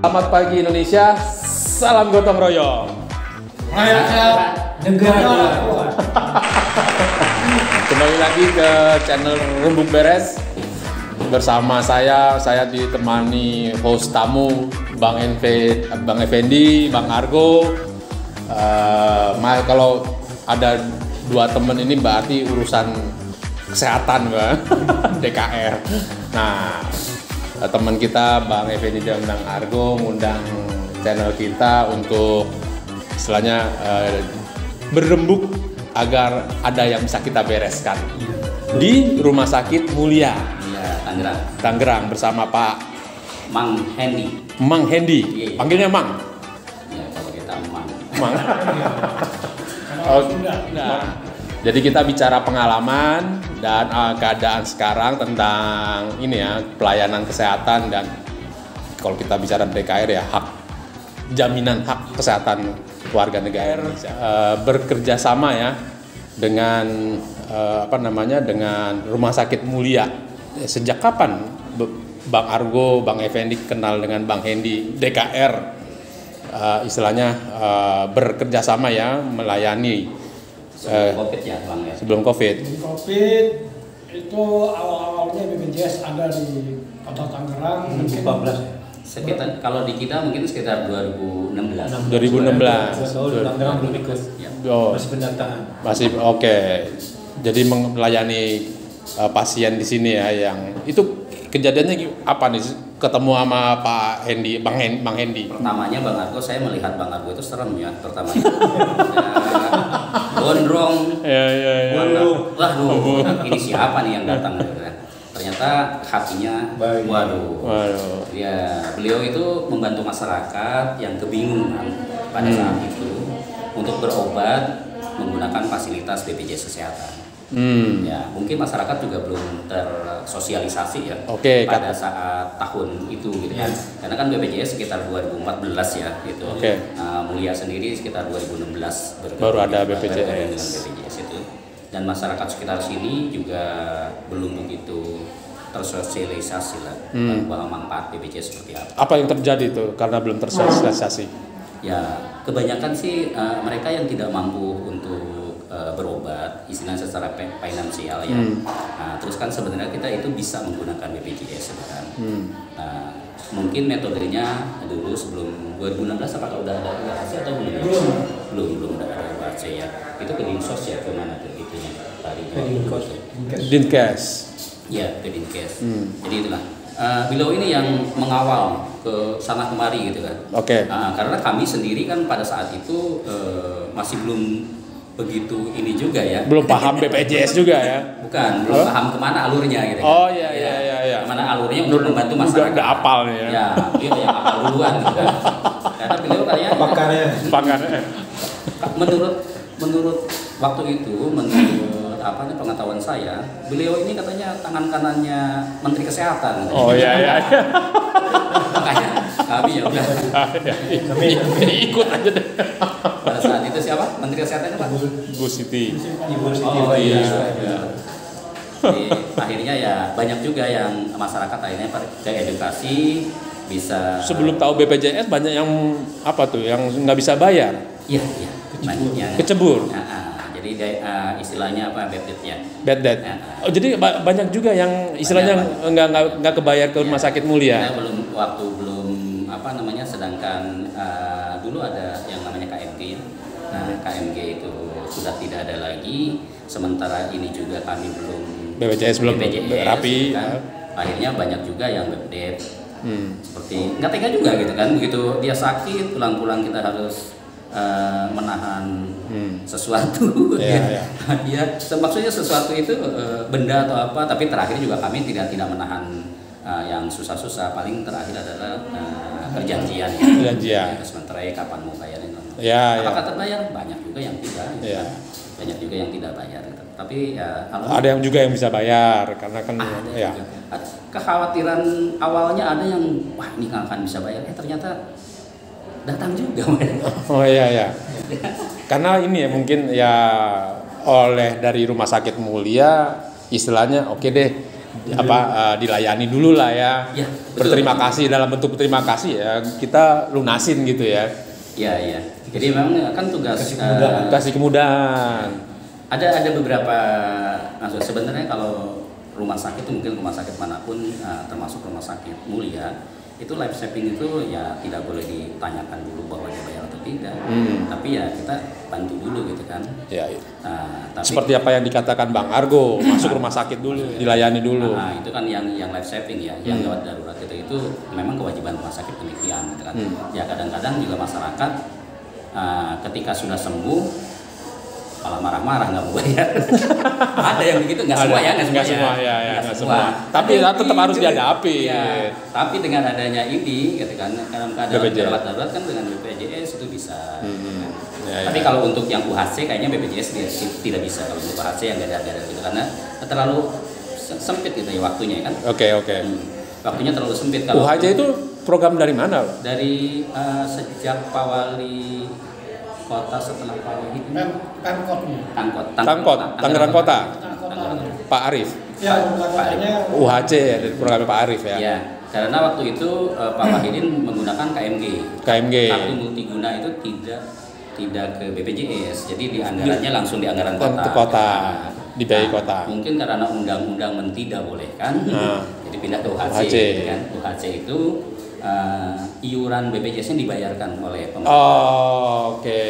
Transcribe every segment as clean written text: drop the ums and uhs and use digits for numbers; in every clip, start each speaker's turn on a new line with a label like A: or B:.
A: Selamat pagi Indonesia, salam gotong royong.
B: Negara.
A: Kembali lagi ke channel Rembuk Beres. Bersama saya ditemani host tamu Bang Effendi, Bang Argo. Kalau ada dua temen ini berarti urusan kesehatan, Bang. DKR. Nah, teman kita Bang Effendi dan Bang Argo ngundang channel kita untuk istilahnya berembuk agar ada yang bisa kita bereskan di Rumah Sakit Mulia, Tangerang bersama Pak
C: Mang Hendi.
A: Mang Hendi, panggilnya Mang.
C: Ya, kalau kita Mang.
A: Nah, jadi kita bicara pengalaman dan keadaan sekarang tentang ini ya, pelayanan kesehatan dan kalau kita bicara DKR ya jaminan hak kesehatan warga negara bekerja sama ya dengan dengan Rumah Sakit Mulia. Sejak kapan Bang Argo, Bang Effendi kenal dengan Bang Hendi DKR istilahnya bekerja sama ya melayani
C: Sebelum COVID ya, Bang ya.
A: Sebelum COVID
B: Itu awal-awalnya BPJS ada di Kota Tangerang mungkin
C: 14 sekitar, kalau di kita mungkin sekitar 2016.
A: 2016.
D: Tangerang belum ikut.
C: Ya.
D: Masih pendataan.
A: Masih oke. Jadi melayani pasien di sini ya, yang itu kejadiannya apa nih? Ketemu sama Pak Hendi, Bang Hendi.
C: Pertamanya Bang Argo, saya melihat Bang Argo itu serem ya pertamanya. Gondrong.
A: Ya.
C: Waduh, ini siapa nih yang datang gitu kan. Ternyata hatinya waduh. Ya, beliau itu membantu masyarakat yang kebingungan pada saat itu untuk berobat menggunakan fasilitas BPJS Kesehatan. Ya, mungkin masyarakat juga belum tersosialisasi ya pada saat tahun itu gitu ya. Karena kan BPJS sekitar 2014 ya gitu. Mulia sendiri sekitar 2016
A: baru ada
C: BPJS itu. Dan masyarakat sekitar sini juga belum begitu tersosialisasi lah bahwa manfaat BPJS seperti apa.
A: Apa yang terjadi itu karena belum tersosialisasi?
C: Ya, kebanyakan sih mereka yang tidak mampu untuk berobat, istilahnya secara finansial ya. Nah, terus kan sebenarnya kita itu bisa menggunakan BPJS kan. Nah, mungkin metodenya dulu sebelum 2016 apakah udah ada UHC atau belum? Belum udah ada UHC ya. Itu ke Dinsos ya, ke mana tuh itunya?
A: Dinkes.
C: Ya, ke Dinkes. Jadi itulah. Beliau ini yang mengawal ke sana kemari gitu kan. Karena kami sendiri kan pada saat itu masih belum begitu ini juga ya. Belum
A: paham BPJS juga ya?
C: Bukan, belum paham kemana alurnya gitu.
A: Iya.
C: Kemana alurnya untuk membantu masyarakat.
A: Udah apal nih ya.
C: Ya, dia yang apal duluan gitu kan. Karena beliau kayaknya
D: Pakarnya.
C: Menurut waktu itu, menurut pengetahuan saya, beliau ini katanya tangan kanannya Menteri Kesehatan.
A: Iya.
C: Makanya kami ya udah.
A: Kami ikut aja deh.
C: Pada saat itu siapa? Menteri Kesehatan apa?
A: Bu Siti.
D: Ibu Siti.
C: Iya. Jadi, akhirnya ya banyak juga yang masyarakat akhirnya ke edukasi bisa.
A: Sebelum tahu BPJS banyak yang yang nggak bisa bayar.
C: Iya. Banyak yang
A: kecebur.
C: Jadi istilahnya apa, bad debt ya.
A: Bad debt. Jadi banyak juga yang istilahnya nggak kebayar ke Rumah Sakit Mulia.
C: Kita belum sedangkan dulu ada yang namanya KMG ya. Nah, KMG itu sudah tidak ada lagi. Sementara ini juga kami belum
A: BPJS belum rapi.
C: Kan? Akhirnya banyak juga yang bad debt. Seperti nggak tega juga gitu kan. Begitu dia sakit, pulang-pulang kita harus menahan sesuatu. Ya, maksudnya sesuatu itu benda atau apa, tapi terakhir juga kami tidak menahan yang susah-susah. Paling terakhir adalah perjanjian. Sementara kapan mau bayar itu. Apakah terbayar? Banyak juga yang tidak. Banyak juga yang tidak bayar. Tapi ya
A: ada yang juga yang bisa bayar karena kan
C: kekhawatiran awalnya ada yang wah ini nggak akan bisa bayar. Ternyata datang juga.
A: Iya. Karena ini ya mungkin ya oleh dari Rumah Sakit Mulia istilahnya oke deh dilayani dulu lah ya.
C: Ya,
A: berterima kasih, dalam bentuk berterima kasih ya kita lunasin gitu ya.
C: Iya. Jadi memang kan tugas
A: kasih kemudahan.
C: Ada beberapa maksud sebenarnya kalau rumah sakit itu mungkin rumah sakit manapun termasuk rumah sakit Mulia itu life saving itu ya tidak boleh ditanyakan dulu bahwa dia bayar atau tidak, tapi ya kita bantu dulu gitu kan.
A: Ya.
C: Tapi,
A: seperti apa yang dikatakan Bang Argo, masuk rumah sakit dulu, dilayani dulu.
C: Nah, itu kan yang life saving ya, yang gawat darurat itu memang kewajiban rumah sakit demikian gitu kan. Ya kadang-kadang juga masyarakat ketika sudah sembuh malah marah-marah nggak mau bayar. Ada yang begitu, nggak semua ya, nggak semua. Tapi tetap harus dihadapi. Ya, tapi dengan adanya ini, gitu kan, dalam keadaan darurat kan dengan BPJS itu bisa. Tapi kalau untuk yang UHC kayaknya BPJS tidak bisa kalau untuk UHC yang nggak ada gitu karena terlalu sempit gitu ya waktunya kan.
A: Oke.
C: Waktunya terlalu sempit. Kalau
A: UHC itu program dari mana?
C: Dari sejak Pak Wali Kota setelah Pak Wali
B: Tangkot.
A: Tangerang Kota. Pak Arif.
B: Ya,
C: Pak Arif.
A: UHC ya, dari programnya Pak Arif ya.
C: Ya, karena waktu itu Pak Wahidin menggunakan KMG. Kartu multiguna itu tidak ke BPJS, jadi di anggarannya langsung di anggaran kota.
A: Dibiayai kota.
C: Mungkin karena undang-undang tidak boleh kan, jadi pindah ke UHC. Kan? UHC itu iuran BPJS-nya dibayarkan oleh pemerintah.
A: Oke.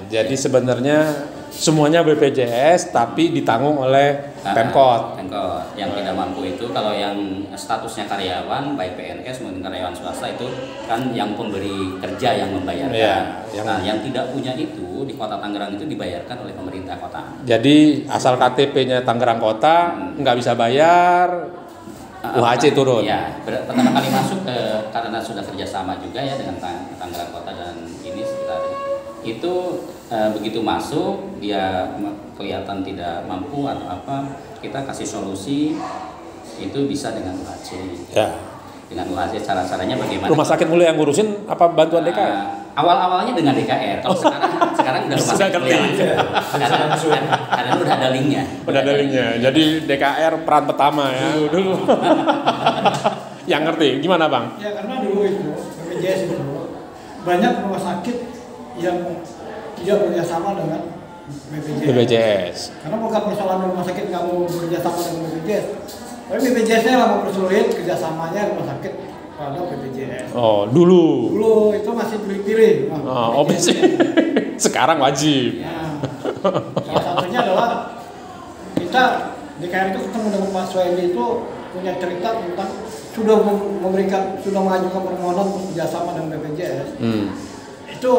A: Jadi sebenarnya semuanya BPJS tapi ditanggung oleh Pemkot.
C: Yang tidak mampu itu kalau yang statusnya karyawan baik PNS maupun karyawan swasta itu kan yang pemberi kerja yang membayarkan. Yang tidak punya itu di Kota Tangerang itu dibayarkan oleh pemerintah kota.
A: Jadi asal KTP-nya Tangerang Kota nggak bisa bayar. UHC turun.
C: Ya, pertama kali masuk karena sudah kerjasama juga ya dengan Tangerang Kota dan ini sekitar itu begitu masuk dia kelihatan tidak mampu atau apa kita kasih solusi itu bisa dengan UHC. Ya. Dengan UHC caranya bagaimana?
A: Rumah sakit Mulia yang ngurusin apa bantuan DKR?
C: Awal-awalnya dengan DKR. Kalau sekarang udah rumah sakit Mulia. Karena udah ada linknya.
A: Udah ada linknya. Jadi DKR peran pertama ya. Dulu. Yang ngerti. Gimana Bang?
B: Ya karena dulu itu BPJS itu banyak rumah sakit yang tidak bekerjasama dengan BPJS. Karena bukan persoalan rumah sakit nggak mau bekerjasama dengan BPJS. Tapi BPJS-nya lah mempersulit kerjasamanya rumah sakit terhadap BPJS.
A: Oh, dulu.
B: Dulu itu masih pilih-pilih.
A: Sekarang wajib.
B: Ya. Salah satunya adalah kita DKR itu ketemu dengan Pak Suhaili itu punya cerita tentang sudah mengajukan permohonan untuk kerjasama dengan BPJS. Itu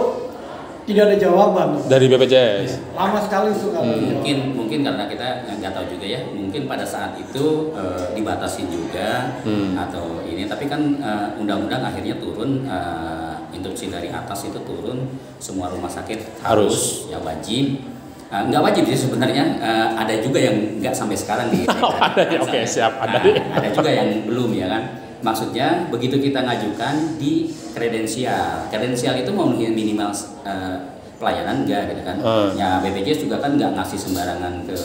B: tidak ada jawaban
A: dari BPJS.
B: Lama sekali itu
C: mungkin karena kita nggak tahu juga ya, mungkin pada saat itu dibatasi juga atau ini, tapi kan undang-undang akhirnya turun, instruksi dari atas itu turun, semua rumah sakit harus ya wajib. Nggak wajib sih sebenarnya, ada juga yang nggak sampai sekarang di
A: ada ya, oke siap, ada
C: juga yang belum ya kan. Maksudnya begitu kita ngajukan di kredensial itu memenuhi minimal pelayanan enggak gitu kan. Ya BPJS juga kan nggak ngasih sembarangan ke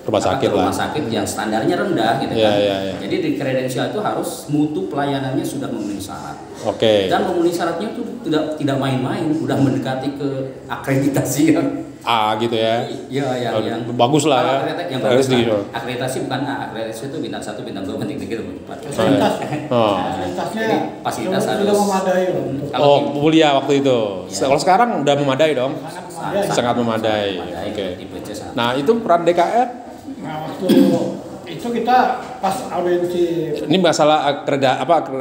C: rumah sakit yang standarnya rendah gitu kan. Jadi di kredensial itu harus mutu pelayanannya sudah memenuhi syarat. Dan memenuhi syaratnya itu tidak main-main, udah mendekati ke akreditasi kan.
A: Gitu ya.
C: Iya yang
A: bagus lah ya.
C: Yang bagus lah. Akreditasi bukan akreditasi itu bintang 1, bintang 2, bintang 3 gitu.
B: Fasilitasnya
C: fasilitas harus
B: memadai.
A: Mulia waktu itu. Ya. Kalau sekarang udah memadai dong. Sangat memadai. Oke. Nah, itu peran DKR.
B: Nah, waktu itu kita pas audiensi.
A: Ini masalah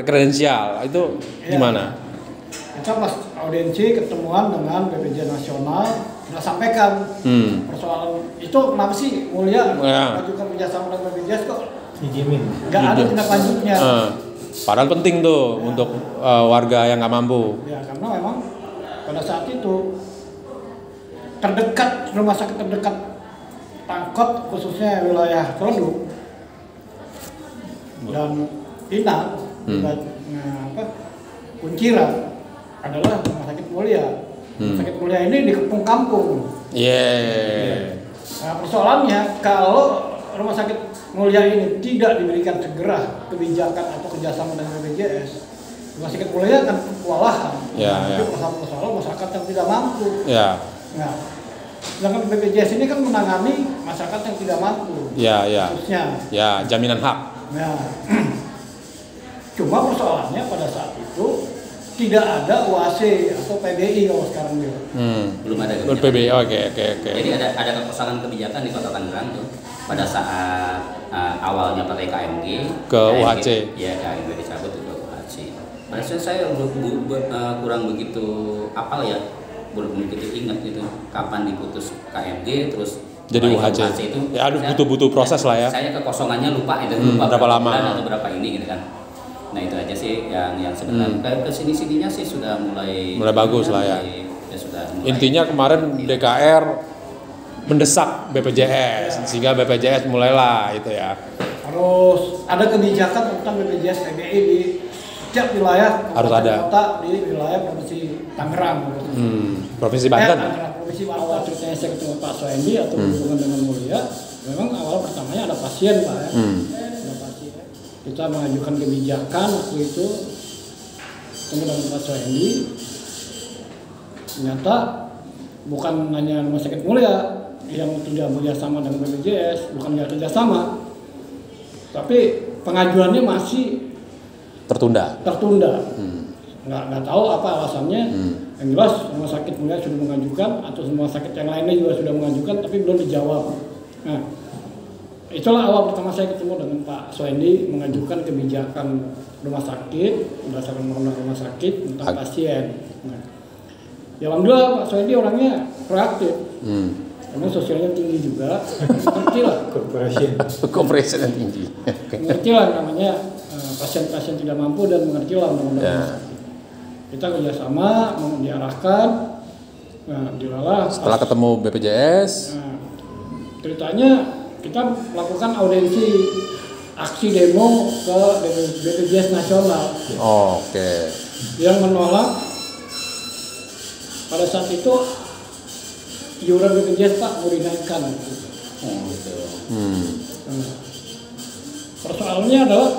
A: kredensial itu gimana?
B: Kita pas audiensi ketemuan dengan BPJS Nasional, kita sampaikan persoalan itu kenapa sih Mulia mengajukan kerjasama dengan BPJS kok nggak ada tindak lanjutnya.
A: Padahal penting tuh untuk warga yang nggak mampu.
B: Ya karena memang pada saat itu rumah sakit terdekat Tangkot khususnya wilayah Produk dan Pinang, Kunciran adalah rumah sakit Mulia. Rumah sakit Mulia ini dikepung kampung. Nah persoalannya kalau rumah sakit Mulia ini tidak diberikan segera kebijakan atau kerjasama dengan BPJS, rumah sakit mulia akan kewalahan. Tapi persoalan masyarakat yang tidak mampu. Nah, sedangkan BPJS ini kan menangani masyarakat yang tidak mampu.
A: Khususnya. Jaminan hak.
B: Nah, cuma persoalannya pada saat itu tidak ada UAC atau PBI kalau sekarang dia.
C: Belum ada kebijakan.
A: PBI, oke.
C: Jadi ada kekosongan kebijakan di Kota Tangerang tuh pada saat awalnya pakai KMG
A: ke UHC.
C: Ya, KMG dicabut ke UHC. Pada saat saya kurang begitu apal ya, belum begitu ingat gitu kapan diputus KMG terus
A: jadi UHC
C: itu.
A: Ya, butuh proses lah ya.
C: Saya kekosongannya lupa berapa
A: lama
C: atau berapa ini gitu kan. Nah itu aja sih yang sebenarnya kesini-sininya sih sudah mulai
A: bagus lah ya.
C: Sudah
A: intinya kemarin DKR mendesak BPJS sehingga BPJS mulailah itu ya.
B: Harus ada kebijakan tentang BPJS PBI di setiap wilayah
A: harus ada.
B: Kota di wilayah Provinsi Tangerang.
A: Provinsi Banten.
B: Provinsi awal ceritanya saya ketemu Pak Soendi atau hubungan dengan Mulia. Memang awal pertamanya ada pasien Pak ya. Kita mengajukan kebijakan waktu itu ketemu dengan Pak Soendi. Ternyata bukan hanya rumah sakit Mulia yang tidak bekerjasama dengan BPJS, bukan nggak kerjasama, tapi pengajuannya masih tertunda. Nggak tahu apa alasannya. Yang jelas rumah sakit Mulia sudah mengajukan atau rumah sakit yang lainnya juga sudah mengajukan, tapi belum dijawab. Nah, itulah awal pertama saya ketemu dengan Pak Soendi mengajukan kebijakan rumah sakit berdasarkan undang-undang rumah sakit tentang pasien. Nah, ya alhamdulillah Pak Soendi orangnya proaktif, karena sosialnya tinggi juga, ngerti lah.
A: Corporation yang tinggi.
B: Ngerti lah namanya pasien-pasien tidak mampu dan mengerti lah undang-undang rumah sakit. Kita kerjasama, mau diarahkan, nah dilalah.
A: Setelah ketemu BPJS,
B: ceritanya kita melakukan audiensi aksi demo ke BPJS nasional.
A: Oke.
B: Yang menolak pada saat itu iuran BPJS Pak mau dinaikkan. Persoalannya adalah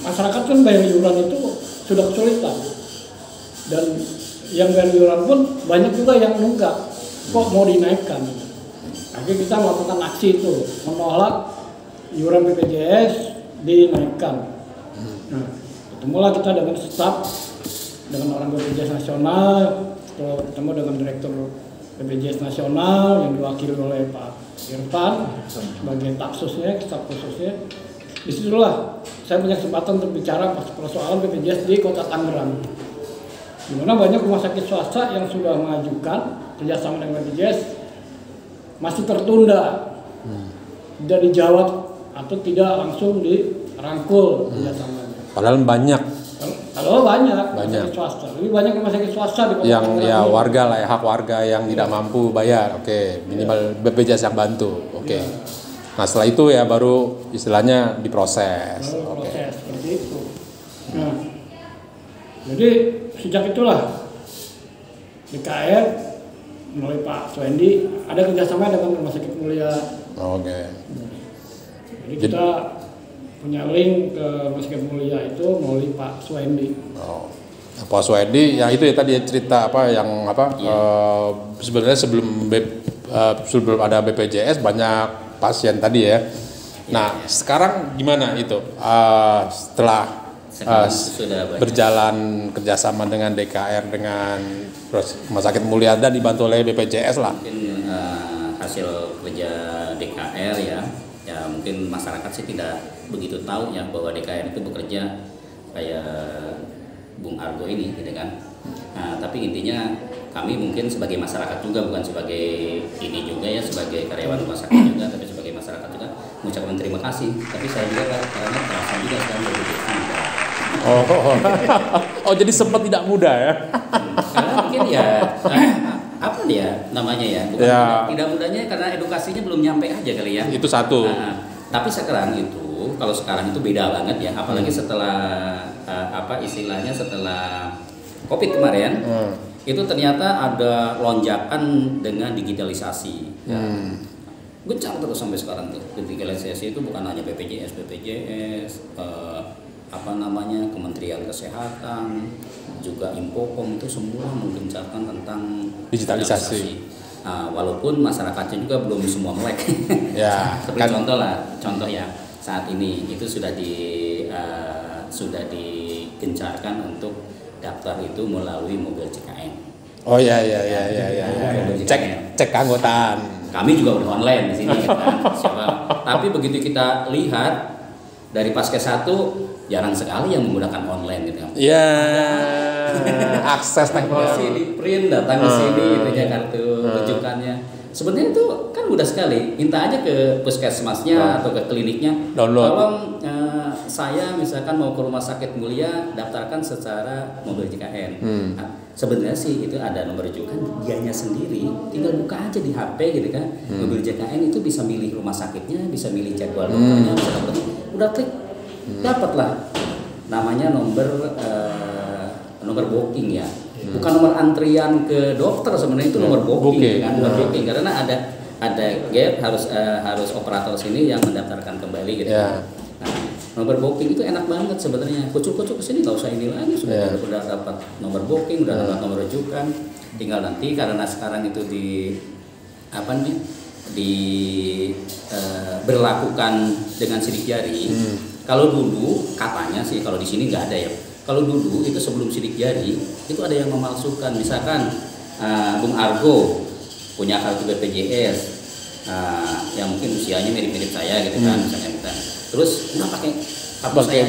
B: masyarakat kan bayar iuran itu sudah kesulitan, dan yang bayar iuran pun banyak juga yang nunggak kok mau dinaikkan. Akhirnya kita melakukan aksi itu menolak iuran BPJS dinaikkan. Nah, ketemulah kita dengan staf, dengan orang BPJS nasional, ketemu dengan direktur BPJS nasional yang diwakili oleh Pak Irfan sebagai taksusnya, staf khususnya. Disitulah saya punya kesempatan untuk bicara persoalan BPJS di Kota Tangerang, di mana banyak rumah sakit swasta yang sudah mengajukan kerjasama dengan BPJS masih tertunda, tidak dijawab atau tidak langsung dirangkul kerjasamanya.
A: Padahal banyak
B: rumah sakit swasta, lebih banyak rumah sakit swasta di Kota
A: yang
B: Tangerang.
A: Ya warga lah, hak warga yang tidak mampu bayar, minimal BPJS yang bantu, Nah setelah itu ya baru istilahnya diproses.
B: Seperti itu. Nah, jadi sejak itulah DKR melalui Pak Soendi ada kerjasama dengan Rumah Sakit Mulia. Jadi kita punya link ke Rumah Sakit Mulia itu melalui Pak Soendi.
A: Pak Soendi, yang itu ya tadi cerita sebenarnya sebelum ada BPJS banyak pasien tadi ya. Nah sekarang gimana itu setelah berjalan kerjasama dengan DKR dengan Rumah Sakit Mulia dan dibantu oleh BPJS lah.
C: Mungkin hasil kerja DKR ya mungkin masyarakat sih tidak begitu tahu ya bahwa DKR itu bekerja kayak Bung Argo ini gitu kan. Nah, tapi intinya kami mungkin sebagai masyarakat juga, bukan sebagai ini juga ya, sebagai karyawan rumah sakit juga, tapi sebagai masyarakat juga mengucapkan terima kasih. Tapi saya juga karena terasa juga sekarang BPJS juga.
A: Jadi sempat tidak mudah ya.
C: Karena mungkin ya apa dia namanya ya, bukan tidak mudahnya karena edukasinya belum nyampe aja kali ya.
A: Itu satu.
C: Tapi sekarang itu kalau sekarang itu beda banget ya, apalagi setelah istilahnya setelah COVID kemarin. Itu ternyata ada lonjakan dengan digitalisasi. gencar terus sampai sekarang tuh. Digitalisasi itu bukan hanya BPJS, Kementerian Kesehatan, juga Infocom itu semua menggencarkan tentang
A: digitalisasi.
C: Walaupun masyarakatnya juga belum semua melek.
A: Ya,
C: Seperti contoh ya saat ini itu sudah digencarkan untuk daftar itu melalui mobil CKN.
A: Oh ya. Cek keanggotaan.
C: Kami juga udah online di sini kan. Tapi begitu kita lihat dari Paskes 1 jarang sekali yang menggunakan online gitu.
A: Ya, akses teknologi
C: di print datang ke sini itu aja kartu rujukannya. Sebenarnya itu kan mudah sekali. Minta aja ke puskesmasnya atau ke kliniknya.
A: Download.
C: Tolong saya misalkan mau ke rumah sakit Mulia daftarkan secara mobil JKN. Nah, sebenarnya sih itu ada nomor rujukan dianya sendiri, tinggal buka aja di HP gitu kan. Mobil JKN itu bisa milih rumah sakitnya, bisa milih jadwal dokternya, udah klik dapatlah. Namanya nomor booking ya. Bukan nomor antrian ke dokter, sebenarnya itu nomor booking kan, nomor booking karena ada gap harus operator sini yang mendaftarkan kembali gitu. Nah, nomor booking itu enak banget sebenarnya. Kucuk-kucuk ke sini nggak usah ini lagi, sudah dapat nomor booking, udah dapat nomor rujukan. Tinggal nanti karena sekarang itu berlakukan dengan sidik jari. Kalau dulu katanya sih kalau di sini nggak ada ya. Kalau dulu itu sebelum sidik jari itu ada yang memalsukan, misalkan Bung Argo punya kartu BPJS yang mungkin usianya mirip-mirip saya gitu kan, misalnya kita. Terus nggak pakai kartu saya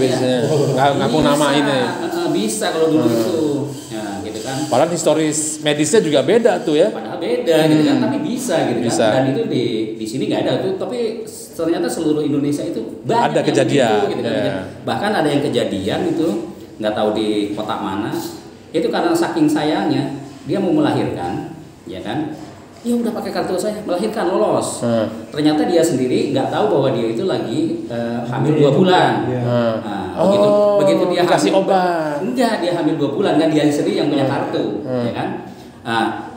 A: ngaku nama ini.
C: Bisa kalau dulu itu, ya gitu kan.
A: Padahal historis medisnya juga beda tuh ya.
C: Padahal beda gitu kan, tapi bisa gitu kan. Dan itu di sini nggak ada tuh, tapi ternyata seluruh Indonesia itu banyak
A: ada kejadian.
C: Gitu kan. Bahkan ada yang kejadian itu nggak tahu di kota mana, itu karena saking sayangnya dia mau melahirkan, ya kan? Ya udah pakai kartu saya melahirkan lolos. Ternyata dia sendiri nggak tahu bahwa dia itu lagi hamil 2 bulan. Begitu dia
A: dikasih
C: hamil,
A: obat.
C: enggak, dia hamil 2 bulan kan dia sendiri yang punya kartu, ya kan?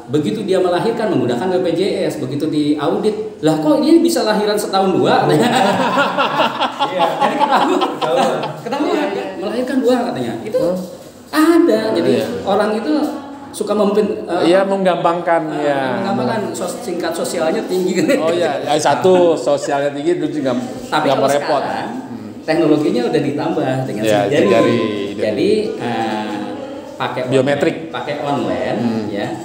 C: Begitu dia melahirkan menggunakan BPJS, begitu diaudit, lah kok ini bisa lahiran setahun 2? Jadi ketahuan melahirkan 2 katanya. Itu ada. Jadi orang itu suka
A: menggampangkan
C: tingkat sosialnya tinggi kan.
A: Oh iya, satu sosialnya tinggi itu juga
C: tapi kalau repot. Teknologinya udah ditambah dengan sidik jari. Jadi pakai
A: biometrik,
C: pakai online ya.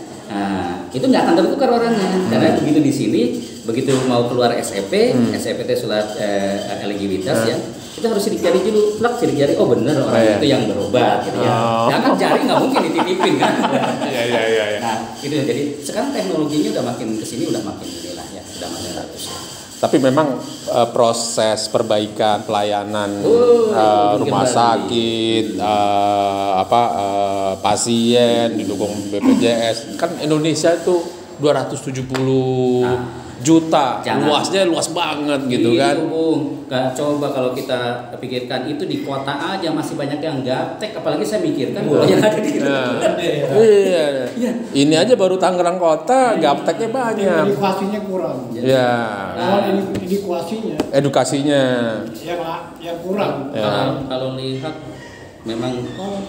C: Itu nggak akan tertukar orangnya karena begitu di sini begitu mau keluar SEP, SEPT surat eligibilitas ya, kita harus sidik jari dulu, sidik jari, oh bener orang itu yang berobat gitu ya. Ya kan jari nggak mungkin dititipin kan.
A: Iya.
C: Nah itu jadi sekarang teknologinya udah makin kesini udah makin inilah ya, udah makin bagus ya.
A: Tapi memang proses perbaikan pelayanan rumah sakit, pasien didukung BPJS, kan Indonesia itu 270 juta, luasnya luas banget gitu kan.
C: Bung, coba kalau kita pikirkan itu di kota aja masih banyak yang gaptek, apalagi saya mikirkan yang ada di
A: Iya. Ini aja baru Tangerang kota gapteknya banyak.
B: Edukasinya kurang.
A: Ya. Edukasinya
B: yang kurang.
C: Kalau lihat memang kan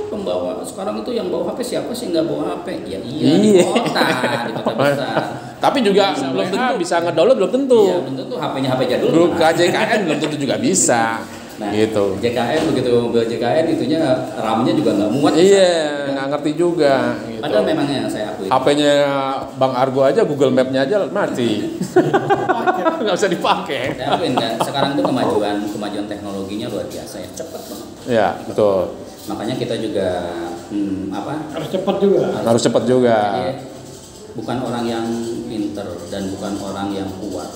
C: pembawa sekarang itu yang bawa HP siapa sih nggak bawa HP? Ya di kota besar.
A: Tapi juga belum tentu bisa ngedownload, belum tentu.
C: Iya, belum tentu HP-nya HP jadul.
A: Grup KJKN belum tentu juga bisa.
C: Nah,
A: gitu.
C: JKN begitu JKN itunya RAM-nya juga nggak muat.
A: Iya, nggak ngerti juga. Gitu.
C: Padahal memangnya saya akui.
A: HP-nya Bang Argo aja, Google Map-nya aja mati. Nggak bisa dipakai.
C: Saya akuin kan, sekarang itu kemajuan teknologinya luar biasa ya, cepat banget.
A: Iya, betul.
C: Makanya kita juga
B: harus cepat juga.
A: Harus cepat juga.
C: Jadi, bukan orang yang pinter dan bukan orang yang kuat.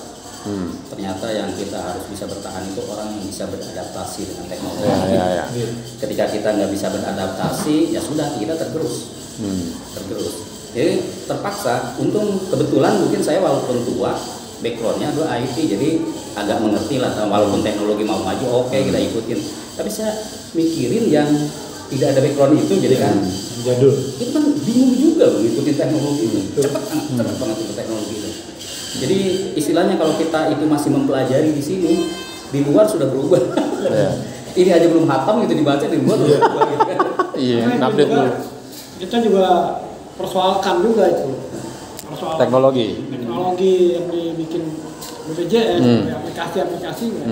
C: Ternyata yang kita harus bisa bertahan itu orang yang bisa beradaptasi dengan teknologi.
A: Ya.
C: Ketika kita nggak bisa beradaptasi, ya sudah kita tergerus. Jadi terpaksa. Untung kebetulan mungkin saya walaupun tua, backgroundnya adalah IT, jadi agak mengerti lah. Walaupun teknologi mau maju, oke, kita ikutin. Tapi saya mikirin yang tidak ada background itu, jadi kan
D: jadul.
C: Itu kan bingung juga mengikuti teknologi itu. Cepat banget itu teknologi itu. Jadi istilahnya kalau kita itu masih mempelajari di sini, di luar sudah berubah. Ini aja belum hatam gitu dibaca, di luar sudah berubah gitu kan.
A: Iya, update dulu.
B: Kita juga persoalkan juga itu.
A: Teknologi
B: yang dibikin BPJS, aplikasi-aplikasinya.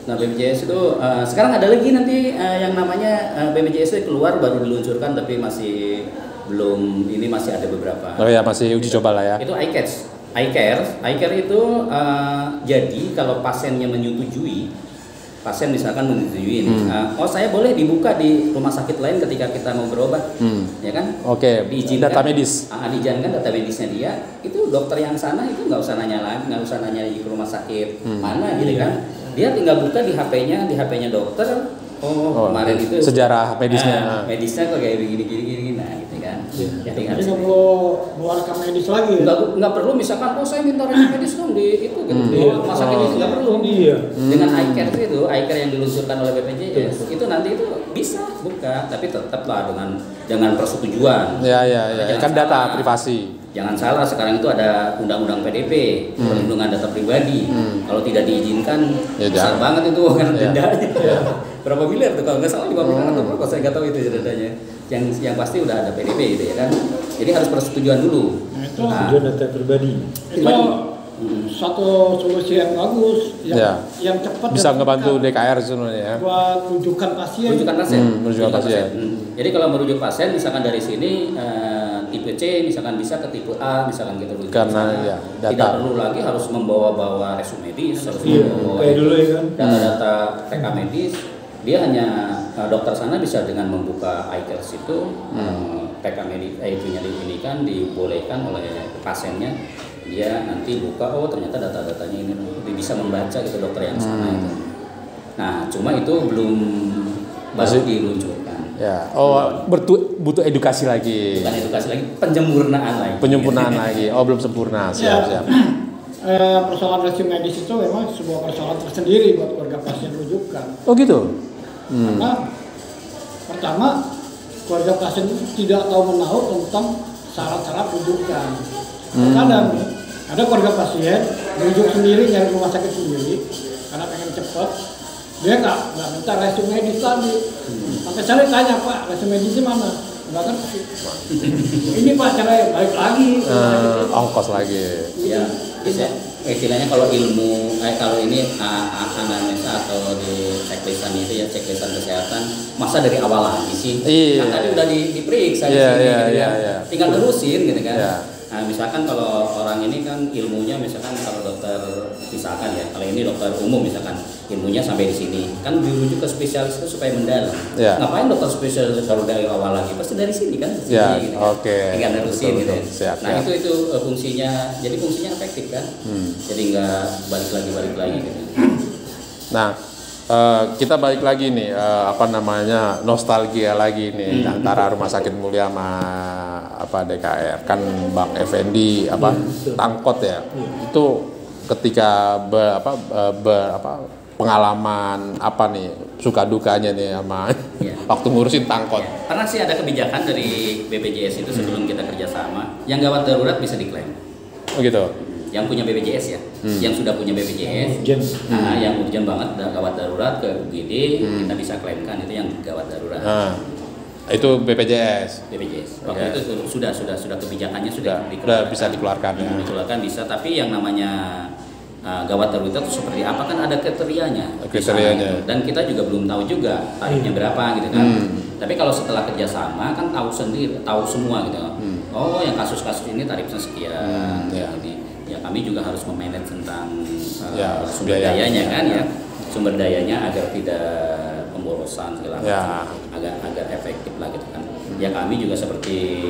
C: Nah BPJS itu sekarang ada lagi nanti yang namanya BPJS itu keluar baru diluncurkan tapi masih belum, ini masih ada beberapa.
A: Oh ya, masih uji coba lah ya.
C: Itu iCare itu jadi kalau pasiennya menyetujui, pasien misalkan menyetujui, oh saya boleh dibuka di rumah sakit lain ketika kita mau berobat, ya kan?
A: Oke.
C: Diizinkan,
A: data medis.
C: Diizinkan data medisnya dia, itu dokter yang sana itu nggak usah nanya lagi, nggak usah nanya di rumah sakit mana gitu kan? Dia tinggal buka di HP-nya dokter. Kemarin itu
A: sejarah medisnya.
C: Medisnya kok kayak begini, nah gitu kan.
B: Jadi nggak perlu bawa rekam medis lagi.
C: Nggak perlu misalkan, saya minta rekam medis dong di itu gitu. Di rumah sakit itu nggak perlu. Dengan iCare yang diluncurkan oleh BPJS itu nanti itu bisa buka, tapi tetaplah dengan persetujuan.
A: Ya. Kan data privasi.
C: Jangan salah, sekarang itu ada undang-undang PDP, perlindungan data pribadi. Kalau tidak diizinkan, besar banget itu kan dendanya. Berapa miliar tuh, kalau nggak salah 5 miliar atau berapa, saya nggak tahu itu dendanya. Yang pasti udah ada PDP gitu ya kan. Jadi harus persetujuan dulu.
D: Persetujuan data pribadi.
B: Itu satu solusi yang bagus, yang cepat.
A: Bisa ngebantu DKR sebenarnya ya.
B: Buat rujukan pasien.
C: Rujukan pasien.
A: Hmm.
C: Jadi kalau merujuk pasien, misalkan dari sini tipe C, misalkan bisa ke tipe A, misalkan gitu.
A: Karena data.
C: Tidak perlu lagi harus membawa resume medis, harus membawa
D: kayak dulu ya kan.
C: Data rekam medis. Dia hanya dokter sana bisa dengan membuka iCare itu rekam medis itunya diinikan, dibolehkan oleh pasiennya. Dia nanti buka, ternyata data-datanya ini, dia bisa membaca gitu dokter yang sana itu. Nah, cuma itu belum baru diluncurkan.
A: Ya. Butuh edukasi lagi.
C: Bukan edukasi lagi, penyempurnaan lagi. Belum sempurna. Siap.
B: Persoalan resume medis itu memang sebuah persoalan tersendiri buat keluarga pasien rujukan.
A: Oh gitu.
B: Karena pertama, keluarga pasien itu tidak tahu menahu tentang syarat-syarat rujukan. Kadang ada keluarga pasien rujuk sendiri, nyari rumah sakit sendiri karena pengen cepat, dia nggak minta resume medis tadi. Sampai saya tanya, Pak, resume medisnya mana? Nggak ngerti. Ini Pak, cara balik lagi.
A: Ongkos lagi.
C: Iya, bisa. Istilahnya kalau kalau ini anamnesa atau di checklistan itu ya, checklistan kesehatan, masa dari awal lagi sih?
A: Iya.
C: Kan tadi udah diperiksa di sini gitu ya. Tinggal terusin gitu kan.
A: Iya.
C: Nah, misalkan kalau orang ini kan ilmunya, misalkan kalau dokter, misalkan ya, kalau ini dokter umum misalkan ilmunya sampai di sini, kan dirujuk ke spesialis itu supaya mendalam.
A: Yeah.
C: Ngapain dokter spesialis kalau dari awal lagi? Pasti dari sini kan, gitu kan. Tinggal terusin gitu. Nah, itu fungsinya, jadi fungsinya efektif kan. Jadi nggak balik lagi gitu.
A: Nah, kita balik lagi nih, nostalgia lagi nih antara Rumah Sakit Mulia sama DKR. Kan Bang Effendi Tangkot ya. Itu ketika pengalaman suka dukanya nih sama waktu ngurusin Tangkot.
C: Pernah sih ada kebijakan dari BPJS itu sebelum kita kerjasama, yang gawat darurat bisa diklaim.
A: Oh gitu.
C: Yang punya BPJS ya, yang sudah punya BPJS, yang urgent banget, gawat darurat ke UGD, kita bisa klaimkan itu yang gawat darurat.
A: Itu BPJS.
C: Waktu itu sudah kebijakannya sudah
A: bisa dikeluarkan.
C: Dikeluarkan bisa, tapi yang namanya gawat darurat itu seperti apa kan ada kriterianya. Dan kita juga belum tahu juga tarifnya berapa gitu kan. Tapi kalau setelah kerjasama kan tahu semua gitu. Yang kasus-kasus ini tarifnya sekian. Ya kami juga harus memanage tentang sumber dayanya kan ya, sumber dayanya agar tidak pemborosan segala macam, agar efektif lah gitu kan. Ya kami juga seperti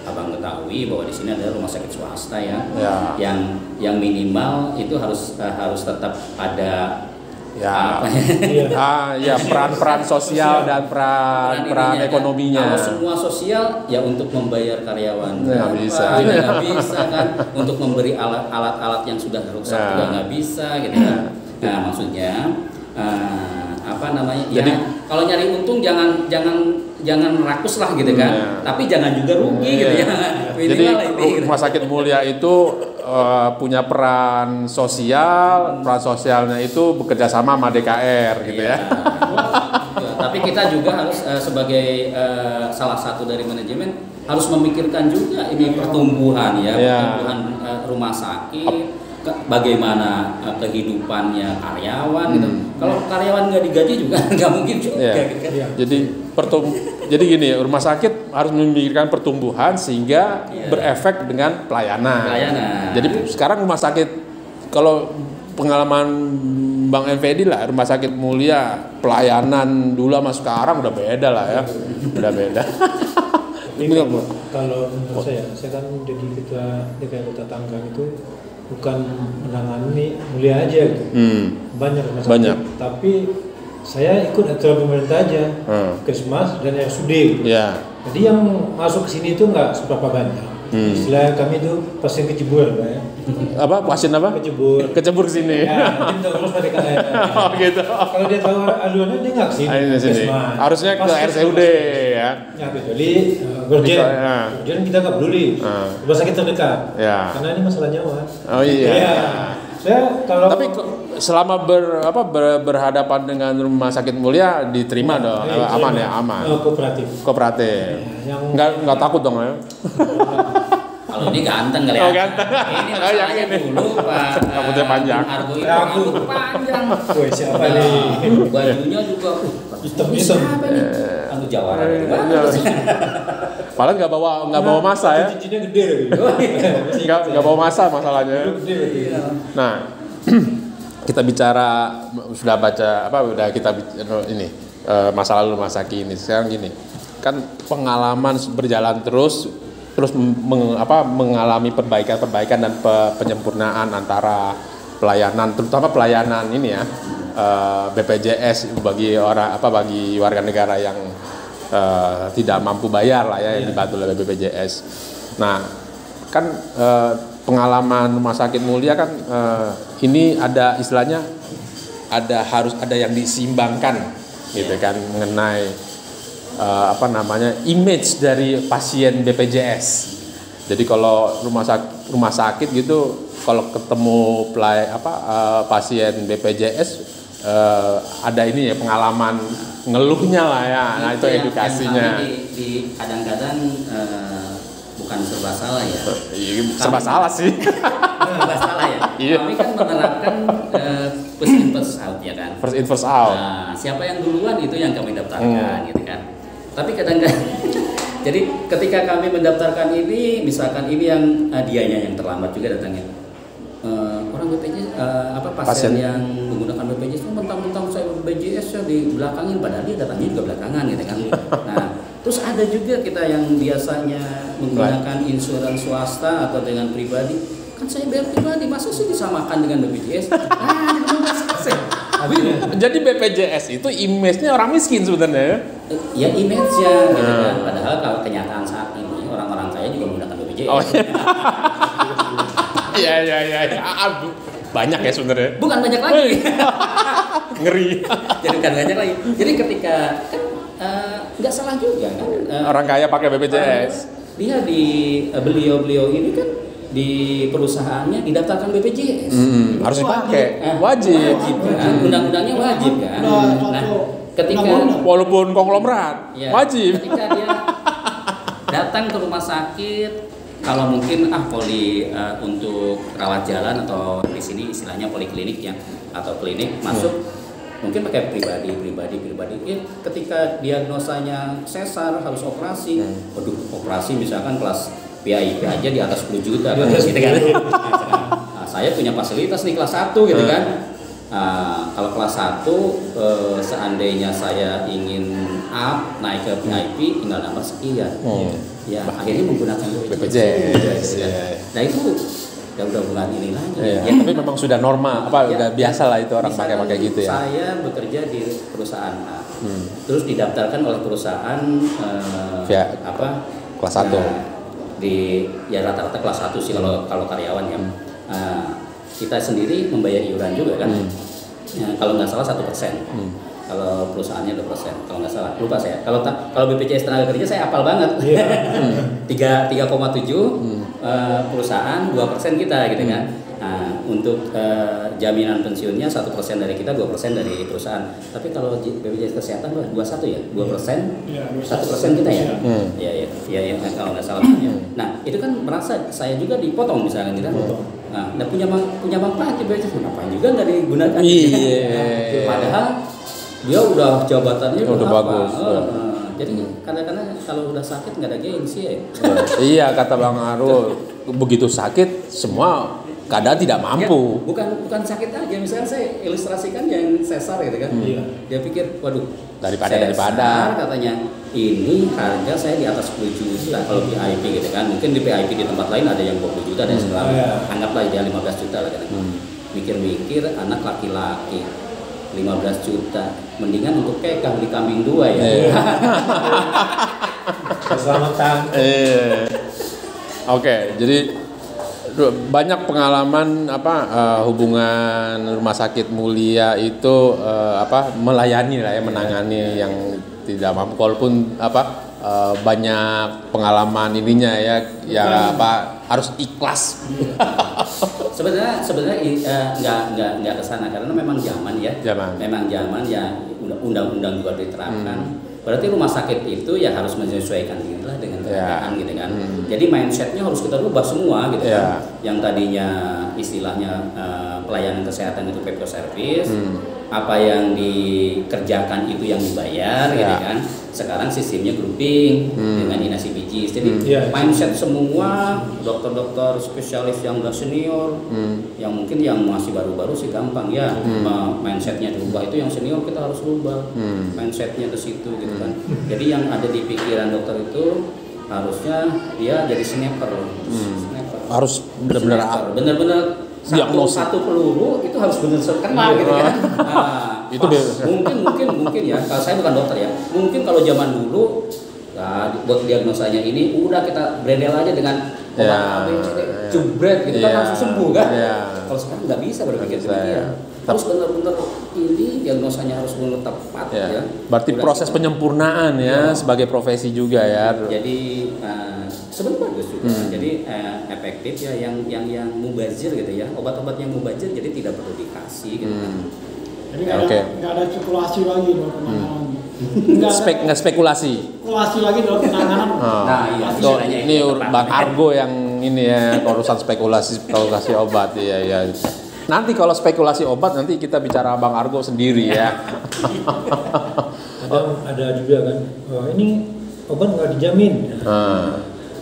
C: abang ketahui bahwa di sini ada rumah sakit swasta yang minimal itu harus tetap ada
A: peran sosial dan peran ekonominya.
C: Kalau semua sosial ya untuk membayar karyawan
A: nggak bisa
C: kan, untuk memberi alat-alat yang sudah rusak juga nggak bisa gitu kan. Nah maksudnya apa namanya?
A: Jadi,
C: ya kalau nyari untung jangan rakus lah gitu kan. Tapi jangan juga rugi gitu ya.
A: Jadi Rumah Sakit Mulia itu punya peran sosial, peran sosialnya itu bekerja sama DKR gitu ya.
C: Tapi kita juga harus sebagai salah satu dari manajemen harus memikirkan juga ini pertumbuhan pertumbuhan rumah sakit, bagaimana kehidupannya karyawan gitu. Kalau karyawan nggak digaji juga nggak mungkin juga. Gitu kan.
A: Jadi gini, rumah sakit harus memikirkan pertumbuhan sehingga berefek dengan pelayanan. Jadi sekarang rumah sakit, kalau pengalaman Bang Effendi lah, Rumah Sakit Mulia pelayanan dulu sama sekarang udah beda lah ya, udah beda.
D: Kalau menurut saya kan jadi ketua DKI Kota Tangerang itu bukan menangani Mulia aja gitu. Banyak rumah sakit. Banyak. Tapi saya ikut aturan pemerintah aja, Kesmas dan RSUD. Gitu.
A: Yeah.
D: Jadi yang masuk ke sini itu nggak seberapa banyak. Istilah kami itu pasien kecebur, Pak ya.
A: Apa? Pasien apa?
D: Kecebur.
A: Kecebur ke sini.
D: Ya, nanti terus pada
A: Oh gitu.
D: Kalau dia tahu aduannya dia nggak kesini.
A: Harusnya ke RSUD ya.
D: Ya kecuali urgen kita nggak peduli. Rumah sakit terdekat. Ya. Karena ini masalah nyawa.
A: Oh iya. Ya.
D: Tapi
A: selama berhadapan dengan Rumah Sakit Mulia diterima dong, aman ya, aman. Kooperatif. Nggak takut dong ya.
C: Kalau ini ganteng kali ya.
A: Oh ganteng.
C: Ini masalahnya dulu Pak.
A: Rambutnya panjang.
C: Argo itu rambut panjang.
D: Woi siapa nih?
C: Bajunya juga
D: hitam.
C: Siapa nih? Anu Jawara dari mana?
A: Padahal nggak bawa masa ya.
D: Cincinnya gede lagi.
A: Nggak bawa masa masalahnya. Nah, kita bicara sudah baca udah kita ini masalah rumah sakit ini. Sekarang gini, kan pengalaman berjalan terus mengalami perbaikan dan penyempurnaan antara pelayanan, terutama pelayanan ini ya BPJS bagi warga negara yang tidak mampu bayar lah ya, yang dibantu oleh BPJS. Nah, kan pengalaman Rumah Sakit Mulia kan ini ada istilahnya harus ada yang diseimbangkan gitu kan mengenai image dari pasien BPJS. Jadi kalau rumah sakit gitu, kalau ketemu pasien BPJS ada ini ya pengalaman ngeluhnya lah ya. Nah itu edukasinya.
C: Di kadang-kadang bukan serba salah ya.
A: Serba salah sih.
C: Serba salah ya. Kami kan menerapkan first in first out ya kan.
A: First in first out.
C: Nah, siapa yang duluan itu yang kami daftarkan gitu kan. Tapi kadang-kadang jadi ketika kami mendaftarkan ini, misalkan ini yang dianya yang terlambat juga datangnya. Orang BPJS pasien yang menggunakan BPJS itu mentang-mentang saya BPJS ya dibelakangin, padahal dia datangnya juga belakangan gitu kan. Nah, terus ada juga kita yang biasanya menggunakan insuransi swasta atau dengan pribadi. Kan saya bayar pribadi, masa sih disamakan dengan BPJS?
A: Jadi BPJS itu image-nya orang miskin sebenarnya.
C: Ya image-nya gitu kan. Padahal kalau kenyataan saat ini orang-orang kaya juga menggunakan BPJS. Oh
A: iya. Banyak ya sebenarnya.
C: Bukan banyak lagi.
A: Ngeri.
C: Jadi bukan banyak lagi. Jadi ketika kan nggak salah juga kan.
A: Orang kaya pakai BPJS.
C: Dia di beliau ini kan di perusahaannya didaftarkan BPJS.
A: Harus dipakai. Wajib
C: kan. Undang-undangnya wajib kan. Nah, ketika
A: walaupun konglomerat wajib.
C: Ketika dia datang ke rumah sakit, kalau mungkin untuk rawat jalan atau di sini istilahnya poliklinik ya atau klinik masuk mungkin pakai pribadi. Ketika diagnosanya sesar harus operasi. Operasi misalkan kelas VIP aja di atas 10 juta kan gitu kan. Nah, saya punya fasilitas nih kelas 1 gitu kan. Kalau kelas 1 seandainya saya ingin naik ke VIP tinggal nambah sekian. Ya, akhirnya menggunakan BPJS. Nah, itu udah bukan ini lagi.
A: Tapi memang sudah normal udah biasa lah itu orang pakai gitu ya.
C: Saya bekerja di perusahaan A. Terus didaftarkan oleh perusahaan
A: kelas 1.
C: Rata-rata kelas 1 sih kalau karyawan ya. Kita sendiri membayar iuran juga kan. Kalau nggak salah 1%. Kalau perusahaannya 2%, kalau nggak salah, lupa saya. Kalau BPJS tenaga kerja saya hafal banget. 3,7 perusahaan, 2% kita gitu kan. Nah, untuk jaminan pensiunnya 1% dari kita, 2% dari perusahaan. Tapi kalau BPJS kesehatan 21 ya, 2%, 1% kita ya. Iya, kalau nggak salah. Nah, itu kan merasa saya juga dipotong misalnya gitu kan. Nah, punya manfaat BPJS, ngapain juga nggak digunakan? Padahal dia udah jabatannya
A: udah bagus.
C: Jadi kadang-kadang kalau udah sakit nggak ada gengsi ya.
A: Iya, kata Bang Arul, begitu sakit semua kadang tidak mampu.
C: Ya, bukan sakit aja, misalnya saya ilustrasikan yang sesar gitu kan. Dia pikir, waduh,
A: daripada
C: katanya ini harga saya di atas 10 juta kalau PIP gitu kan. Mungkin di PIP di tempat lain ada yang 20 juta dan segala. Anggaplah dia 15 juta lah kan. Mikir-mikir anak laki-laki 15 juta, mendingan untuk kekah beli kambing 2 ya.
D: Keselamatan.
A: Oke, jadi banyak pengalaman hubungan Rumah Sakit Mulia itu melayani lah ya, menangani yang tidak mampu, walaupun banyak pengalaman ininya ya harus ikhlas.
C: Sebenarnya nggak kesana karena memang zaman ya. Memang zaman ya, undang-undang juga diterapkan. Berarti rumah sakit itu ya harus menyesuaikan diri lah dengan keadaan gitu kan. Jadi mindsetnya harus kita rubah semua gitu kan. Yang tadinya istilahnya pelayanan kesehatan itu pay for service, apa yang dikerjakan itu yang dibayar gitu kan. Sekarang sistemnya grouping dengan inasi bijis. Jadi mindset semua dokter-dokter spesialis yang udah senior, yang mungkin yang masih baru-baru sih gampang ya, mindsetnya dirubah. Itu yang senior kita harus rubah mindsetnya ke situ gitu kan. Jadi yang ada di pikiran dokter itu harusnya dia jadi sniper.
A: Harus benar-benar
C: satu peluru itu harus benar kena gitu kan. Itu mungkin ya, kalau saya bukan dokter ya, mungkin kalau zaman dulu buat diagnosanya ini udah kita bredel aja dengan obat ABCD jebret gitu kan langsung sembuh kan. Kalau sekarang nggak bisa berpikir demikian. Harus benar-benar ini diagnosanya harus benar tepat ya.
A: Berarti udah proses penyempurnaan ya sebagai profesi juga ya.
C: Jadi sebenarnya bagus juga. Jadi efektif ya, yang mubazir gitu ya, obat-obat yang mubazir jadi tidak perlu dikasih gitu kan.
B: Jadi nggak ada spekulasi lagi dalam penanganan.
A: Nggak spekulasi.
B: Spekulasi lagi dalam penanganan.
A: Ini Bang Argo yang ini ya, urusan spekulasi obat ya. Nanti kalau spekulasi obat nanti kita bicara Bang Argo sendiri ya.
D: Ada juga kan, ini obat nggak dijamin.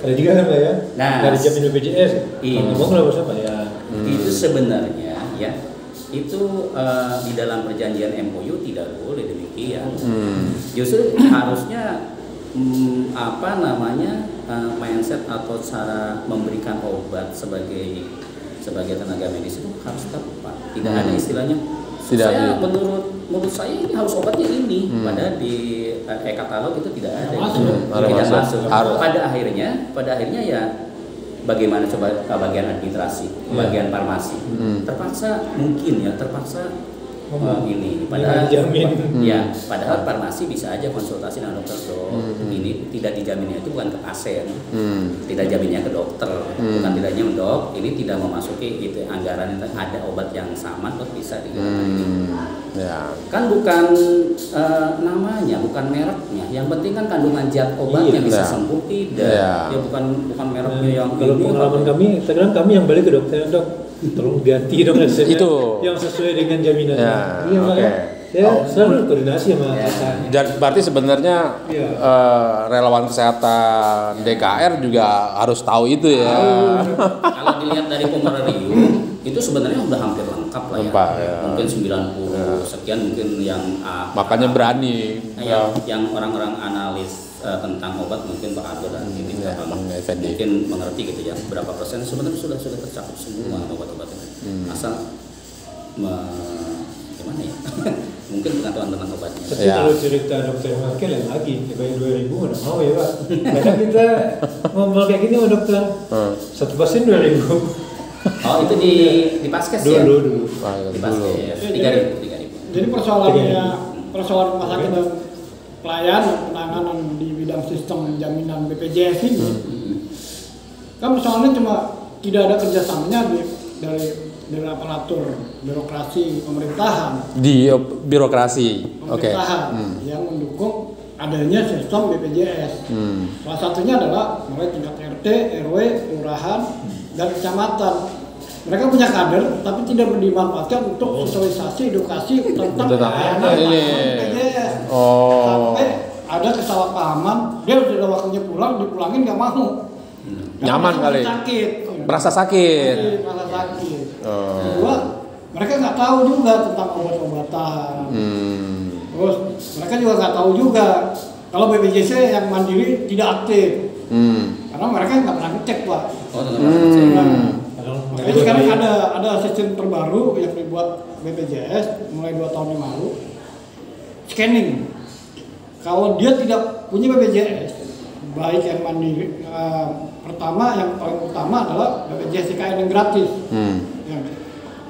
D: Ada juga kan Pak ya? Nggak dijamin BPJS. Ngomong lah siapa ya?
C: Itu sebenarnya ya, itu di dalam perjanjian MOU tidak boleh demikian. Justru harusnya mindset atau cara memberikan obat sebagai tenaga medis itu harus tepat. Tidak ada istilahnya. Menurut saya ini harus obatnya ini. Padahal di katalog itu tidak ada. Tidak masuk. Pada akhirnya ya bagaimana coba bagian administrasi, bagian farmasi. Terpaksa ini padahal padahal farmasi bisa aja konsultasi dengan dokter ini tidak dijaminnya itu bukan ke pasien, tidak jaminnya ke dokter, bukan tidaknya dok ini tidak memasuki itu anggaran yang ada obat yang sama kok bisa digunakan ini. Kan bukan namanya, bukan mereknya, yang penting kan kandungan zat obatnya bisa sembuh tidak, ya bukan mereknya yang
D: kalau pengalaman kami, kadang kami yang balik ke dokter, dok tolong ganti dong itu yang sesuai dengan jaminan. Ya selalu koordinasi sama
A: berarti sebenarnya relawan kesehatan DKR juga harus tahu itu ya.
C: Kalau dilihat dari Pomerarium itu sebenarnya udah hampir lengkap lah ya. Mungkin 90 sekian mungkin yang
A: makanya berani
C: yang orang-orang analis tentang obat mungkin Pak Argo dan ini mungkin mengerti gitu ya, berapa persen sebenarnya sudah tercakup semua obat-obatnya. Asal gimana ya? Mungkin pengetahuan tentang obatnya.
D: Tapi kalau cerita dokter Michael lain lagi, bayar 2.000 udah mau ya Pak. Kadang kita ngomong kayak gini sama dokter, satu pasien 2.000.
C: Itu di Paskes ya?
D: Dulu.
C: Di Paskes 3.000.
B: Jadi persoalannya persoalan rumah sakit dan pelayanan penanganan di bidang sistem jaminan BPJS ini, kan persoalannya cuma tidak ada kerjasamanya dari aparatur birokrasi pemerintahan
A: di birokrasi
B: pemerintahan yang mendukung adanya sistem BPJS. Salah satunya adalah mulai tingkat RT, RW, kelurahan, dan kecamatan. Mereka punya kader, tapi tidak dimanfaatkan untuk sosialisasi edukasi tentang pelayanan BPJS. Sampai ada kesalahpahaman, dia udah waktunya pulang, dipulangin nggak mau.
A: Nyaman kali.
B: Sakit.
A: Merasa sakit.
B: Merasa sakit. Kedua, mereka nggak tahu juga tentang obat-obatan. Terus mereka juga nggak tahu juga kalau BPJS yang mandiri tidak aktif. Karena mereka nggak pernah ngecek, Pak. Makanya sekarang ada sistem terbaru yang dibuat BPJS mulai 2 tahun yang lalu, scanning. Kalau dia tidak punya BPJS, baik yang mandiri, pertama yang paling utama adalah BPJS IKN yang gratis. Ya.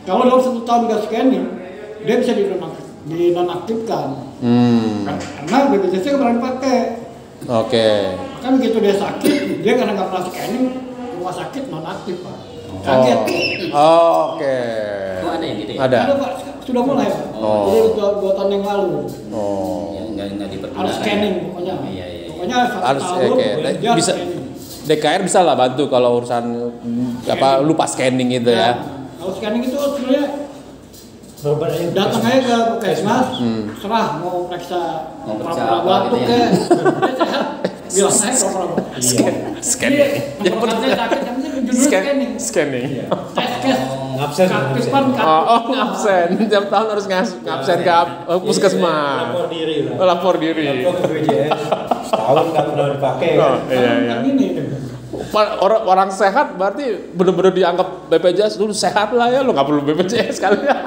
B: Kalau dalam 1 tahun nggak scanning, dia bisa dinonaktifkan. Karena BPJS nggak pernah dipakai. Kan begitu dia sakit, dia karena nggak pernah scanning, rumah sakit nonaktif, Pak. Kaget.
C: Oh, ada yang gitu ya?
A: Ada
B: Pak, sudah mulai, Pak. Jadi 2 tahun yang lalu.
C: Nggak dipergunakan.
B: Harus scanning pokoknya.
C: Iya.
B: Pokoknya
A: harus bisa.
B: scanning.
A: DKR bisa lah bantu kalau urusan lupa scanning itu ya.
B: Kalau scanning itu sebenarnya datang aja ke Puskesmas, serah mau periksa pura-pura batuk
C: gitu ya.
B: Dia sehat, bilang saya pura-pura batuk.
A: Scanning.
B: Yang penting sakit, yang penting judulnya scanning. Tes kes,
D: ngabsen.
A: Ngabsen. Tiap tahun harus ngabsen ke Puskesmas. Lapor diri.
D: Lapor ke BPJS. Setahun nggak pernah dipakai.
A: Iya. Orang sehat berarti benar-benar dianggap BPJS dulu sehat lah ya, lo nggak perlu BPJS kali ya.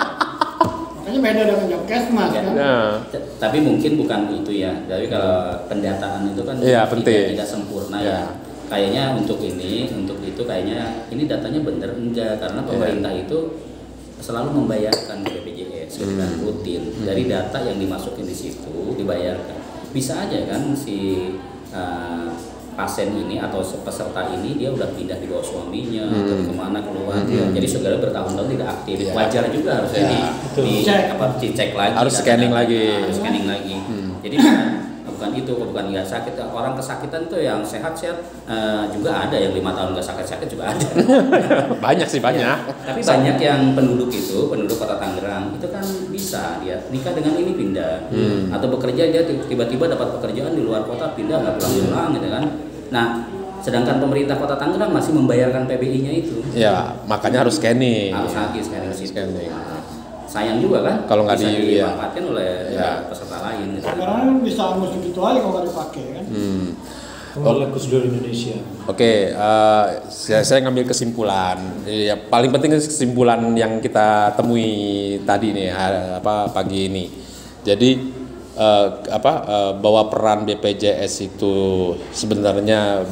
B: Makanya beda dengan Jokesmas kan.
C: Tapi mungkin bukan itu ya. Tapi kalau pendataan itu kan tidak sempurna ya. Kayaknya untuk itu kayaknya ini datanya bener enggak, karena pemerintah itu selalu membayarkan BPJS dengan rutin dari data yang dimasukin di situ dibayarkan. Bisa aja kan si pasien ini atau peserta ini dia udah pindah di bawah suaminya atau kemana keluar, jadi saudara bertahun-tahun tidak aktif. Wajar juga harusnya dicek lagi,
A: harus scanning lagi.
C: Jadi bukan nggak sakit, orang kesakitan tuh yang sehat-sehat juga ada, yang 5 tahun nggak sakit juga ada.
A: Banyak sih.
C: Tapi banyak yang penduduk kota Tangerang itu kan bisa dia nikah dengan ini pindah atau bekerja, dia tiba-tiba dapat pekerjaan di luar kota, pindah nggak pulang-pulang gitu kan. Nah, sedangkan pemerintah kota Tangerang masih membayarkan PBI-nya itu. Ya,
A: makanya harus scanning.
C: Harus scanning. Sayang juga kan
A: kalau nggak
C: dimanfaatkan oleh peserta lain.
B: Karena bisa musik itu aja kalau nggak dipakai kan.
D: Kembali ke seluruh Indonesia.
A: Oke, saya ngambil kesimpulan. Ya, paling penting kesimpulan yang kita temui tadi nih pagi ini. Jadi bahwa peran BPJS itu sebenarnya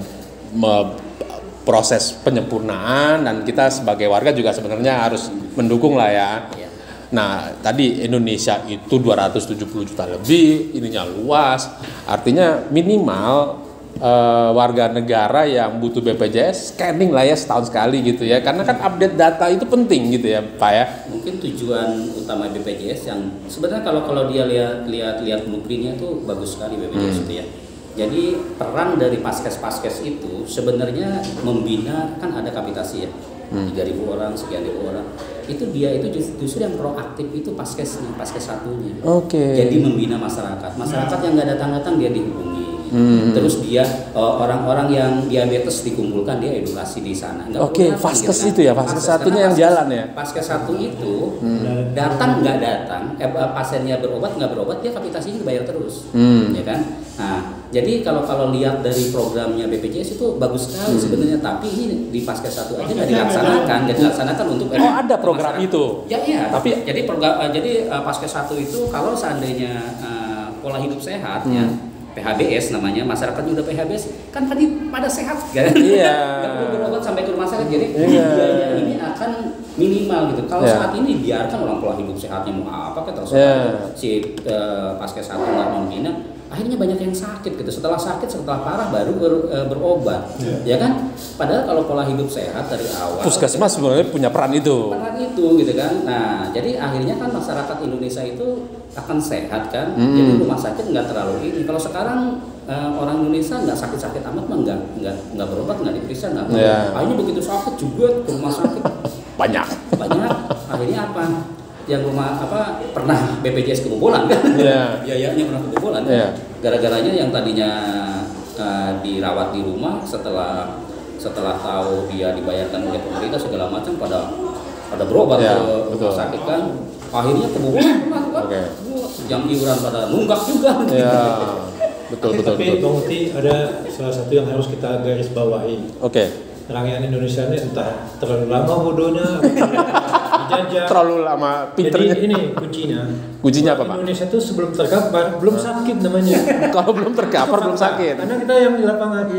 A: proses penyempurnaan, dan kita sebagai warga juga sebenarnya harus mendukung lah ya. Nah, tadi Indonesia itu 270 juta lebih, ininya luas, artinya minimal warga negara yang butuh BPJS scanning lah ya setahun sekali gitu ya, karena kan update data itu penting gitu ya Pak ya.
C: Mungkin tujuan utama BPJS yang sebenarnya kalau dia lihat blueprintnya tuh bagus sekali BPJS itu ya. Jadi peran dari paskes itu sebenarnya membina, kan ada kapitasi ya, 3.000 orang, sekian ribu orang. Itu justru yang proaktif itu paskes satunya. Jadi membina masyarakat yang nggak datang dia dihubungi. Terus dia orang-orang yang diabetes dikumpulkan, dia edukasi di sana.
A: Paskes itu ya, paskes satunya yang jalan ya.
C: Paskes satu itu datang nggak datang, pasiennya berobat nggak berobat, dia kapitasinya dibayar terus, ya kan? Nah, jadi kalau lihat dari programnya BPJS itu bagus sekali sebenarnya, tapi ini di paskes satu aja nggak dilaksanakan untuk
A: ada program itu.
C: Ya. Tapi jadi paskes satu itu kalau seandainya pola hidup sehat ya, PHBS namanya, masyarakatnya udah PHBS kan tadi pada sehat kan?
A: Iya.
C: Nggak perlu berobat sampai ke rumah sakit, jadi biaya ini akan minimal gitu. Kalau saat ini biarkan orang pola hidup sehatnya mau apa kan terserah si Paskes 1 nggak membina, akhirnya banyak yang sakit gitu. Setelah sakit, setelah parah baru berobat, ya kan? Padahal kalau pola hidup sehat dari awal,
A: Puskesmas sebenarnya punya peran itu
C: gitu kan. Nah, jadi akhirnya kan masyarakat Indonesia itu akan sehat kan. Jadi rumah sakit nggak terlalu ini. Kalau sekarang orang Indonesia nggak sakit-sakit amat mah nggak berobat, nggak diperiksa, nggak. Akhirnya begitu sakit juga ke rumah sakit
A: banyak.
C: Akhirnya apa? Yang rumah pernah BPJS kebobolan kan? Biayanya pernah kebobolan. Gara-garanya yang tadinya dirawat di rumah setelah tahu dia dibayarkan oleh pemerintah segala macam pada berobat ke rumah sakit kan, akhirnya kebobolan kan? Jam iuran pada nunggak juga.
D: Tapi Bang Uti, ada salah satu yang harus kita garis bawahi. Rakyat Indonesia ini entah terlalu lama bodohnya, dijajah.
A: Terlalu lama pinternya.
D: Jadi ini kuncinya.
A: Kuncinya apa, Pak?
D: Indonesia itu sebelum terkapar belum sakit namanya.
A: Kalau belum terkapar belum sakit.
D: Karena kita yang di lapangan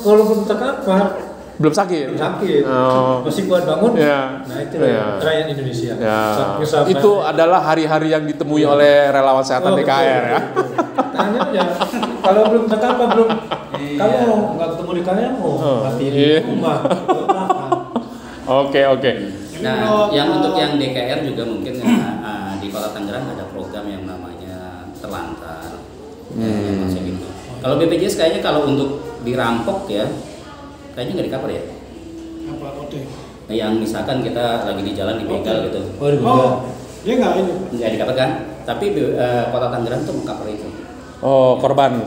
D: kalau belum terkapar
A: belum sakit.
D: Masih kuat bangun. Nah itu rakyat Indonesia.
A: Itu adalah hari-hari yang ditemui oleh relawan kesehatan DKR ya.
D: Tanya aja. Kalau belum terkapar kalau nggak ketemu di kalian mau mati di rumah.
A: Oke.
C: Nah, yang untuk yang DKR juga mungkin di Kota Tangerang ada program yang namanya Terlantar. Yang masih gitu. Kalau BPJS kayaknya kalau untuk dirampok ya, kayaknya nggak di-cover ya.
B: Apa OT?
C: Yang misalkan kita lagi di jalan dibegal gitu.
B: Dia nggak ini.
C: Nggak di-cover kan? Tapi Kota Tangerang tuh meng-cover itu.
A: Korban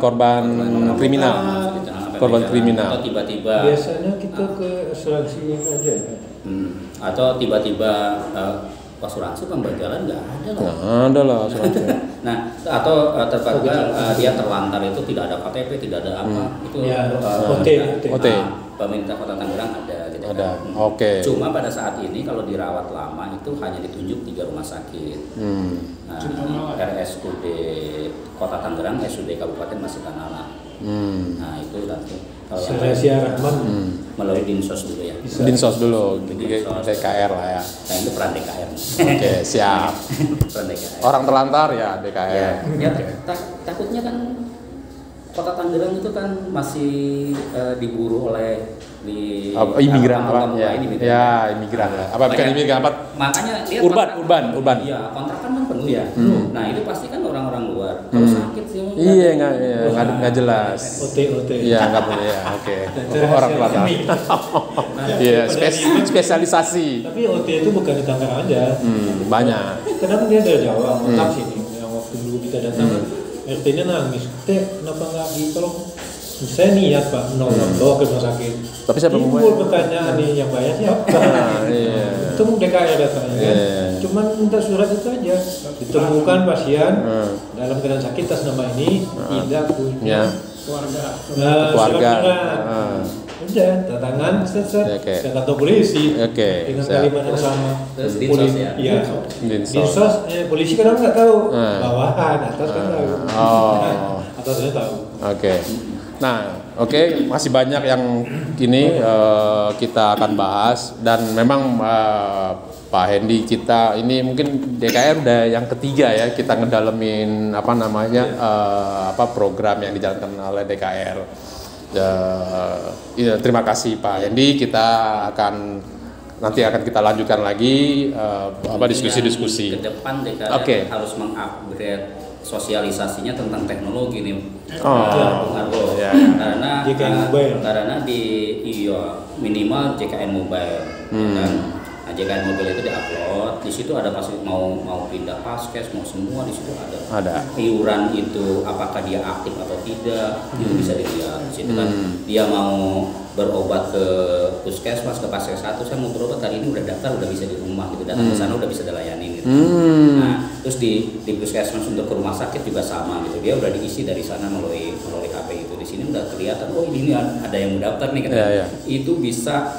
A: kriminal. Korban kriminal.
C: Atau tiba-tiba.
D: Biasanya kita ke asuransi aja.
C: Atau tiba-tiba asuransi pembatalan nggak ada lah.
A: Nggak ada lah asuransi.
C: Nah, atau terkadang dia terlantar itu tidak ada KTP, tidak ada apa. Itu
D: OT.
C: Pemerintah Kota Tangerang ada gitu
A: ada.
C: Kan. Cuma pada saat ini kalau dirawat lama itu hanya ditunjuk 3 rumah sakit. RSUD Kota Tangerang, SUD Kabupaten Masih-Tanala. Nah, itu nanti kalau
D: Rahman
C: melalui Dinsos dulu ya.
A: Dinsos dulu, DKR lah ya.
C: Nah, itu peran DKR.
A: Oke, siap.
C: Peran DKR.
A: Orang terlantar ya DKR.
C: Ya, takutnya kan Kota Tangerang itu kan masih diburu oleh
A: imigran imigran. Bukan imigran apa?
C: Makanya dia
A: urban.
C: Iya, kontrakan kan penuh ya. Nah, itu pasti kan orang-orang luar. Kalau sakit sih
A: nggak jelas.
D: OT.
A: Iya, nggak boleh ya. Oke. Orang terlantar. Iya, spesialisasi.
D: Tapi OT itu bukan di Tangerang aja.
A: Banyak.
D: Kadang dia dari Jawa, otak sini. Yang waktu dulu kita datang, RT-nya nangis. Kenapa nggak ditolong? Saya niat Pak bawa ke rumah sakit.
A: Tapi saya
D: timbul pertanyaan nih yang bayar siapa? Itu DKR datanya kan. Cuman minta surat itu aja. Ditemukan pasien dalam keadaan sakit atas nama ini tidak punya
A: keluarga.
D: Udah, tangan ke kantor polisi dengan kalimat yang sama.
C: Polisi ya.
D: Iya. Dinsos, polisi kadang nggak tahu. Bawahan atas kan tahu. Atasnya tahu.
A: Nah, masih banyak yang ini kita akan bahas dan memang Pak Hendy kita ini mungkin DKR udah yang ketiga ya kita ngedalemin program yang dijalankan oleh DKR. Terima kasih Pak Hendy, kita nanti akan kita lanjutkan lagi diskusi-diskusi.
C: Ke depan DKR harus mengupgrade sosialisasinya tentang teknologi nih, karena di minimal JKN Mobile, kan? Nah, JKN Mobile itu diupload, di situ ada pasti mau pindah paskes, mau semua di situ ada. Iuran itu apakah dia aktif atau tidak, itu bisa dilihat. Di situ kan dia mau berobat ke puskesmas, ke paskes 1, saya mau berobat hari ini udah daftar, udah bisa di rumah gitu, datang ke sana udah bisa dilayani gitu. Nah, terus di puskesmas untuk ke rumah sakit juga sama gitu, dia udah diisi dari sana melalui HP itu. Di sini udah kelihatan, ini ada yang mendaftar nih katanya. Itu bisa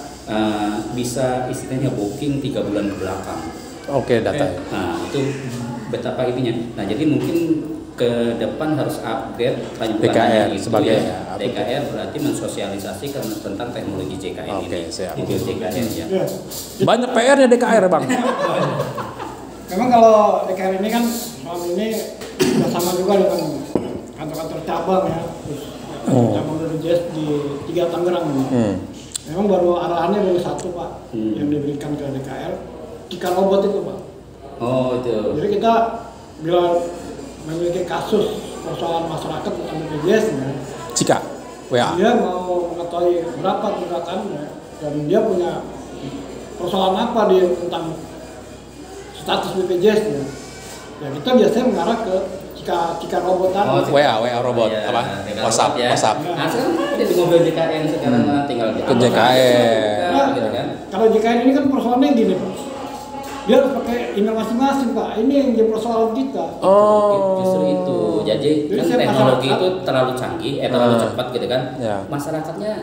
C: istilahnya booking 3 bulan ke belakang.
A: Data.
C: Nah, itu betapa ininya. Nah, jadi mungkin ke depan harus upgrade
A: DKR
C: itu
A: sebagai
C: ya. DKR berarti mensosialisasikan tentang teknologi JKN ini.
A: Siap.
C: Itu JKN ya.
A: Banyak PR-nya DKR, Bang.
B: Memang kalau DKR ini kan selama ini bersama juga dengan kantor-kantor cabang ya, terus cabang BPJS di 3 Tangerang ini. Memang baru arahannya baru 1 Pak yang diberikan ke DKR, Cika Robot itu Pak.
C: Oh itu.
B: Jadi kita bila memiliki kasus persoalan masyarakat tentang BPJS ya,
A: Cika, WA.
B: dia mau mengetahui berapa tunggakannya dan dia punya persoalan apa di tentang status BPJS nya. Ya kita biasanya mengarah ke Cika Robot tadi.
A: WA robot
C: ya,
A: apa? WhatsApp.
C: Ya. Nah sekarang ada di mobil JKN sekarang tinggal
A: ke JKN.
B: Nah,
C: gitu kan.
B: kalau JKN ini kan persoalannya gini Pak. Dia harus pakai email masing-masing Pak. Ini yang jadi persoalan kita.
C: Justru itu. Jadi kan teknologi itu terlalu canggih, terlalu cepat gitu kan.
A: Ya.
C: Masyarakatnya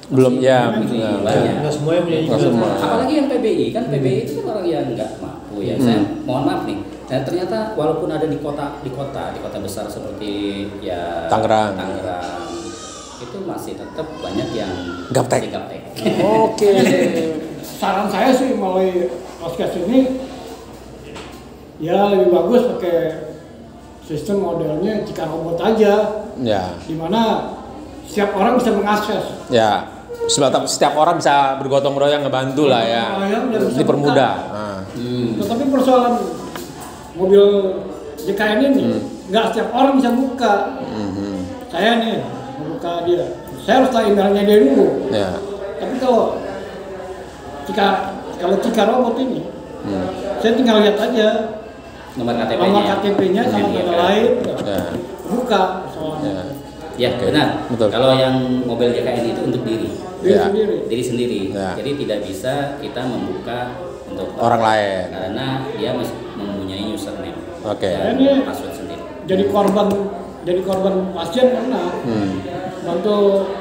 A: belum ya.
C: Banyak.
D: Nggak semua yang punya
A: Nggak semua.
C: Apalagi yang PBI kan PBI itu kan orang yang nggak mampu ya. Saya mohon maaf nih. Dan ternyata walaupun ada di kota besar seperti ya
A: Tangerang
C: itu masih tetap banyak yang
A: gaptek.
B: Oke. Saran saya sih melalui podcast ini ya lebih bagus pakai sistem modelnya Cika Robot aja.
A: Ya.
B: Dimana setiap orang bisa mengakses.
A: Ya. Setiap orang bisa bergotong royong ngebantu lah ya. Dipermudah.
B: Tetapi persoalan mobil JKN ini nggak setiap orang bisa buka. Saya nih membuka dia, saya harus tahu emailnya dia dulu.
A: Ya.
B: Tapi kalau Cika Robot ini, saya tinggal lihat aja
C: nomor
B: KTP-nya sama tanda lain, buka soalnya.
C: Ya benar.
A: Betul.
C: Kalau yang mobil JKN itu untuk diri sendiri.
A: Ya.
C: Jadi tidak bisa kita membuka untuk
A: orang lain
C: karena dia masih mempunyai username.
A: Dan
C: password sendiri.
B: Jadi korban pasien pernah bantu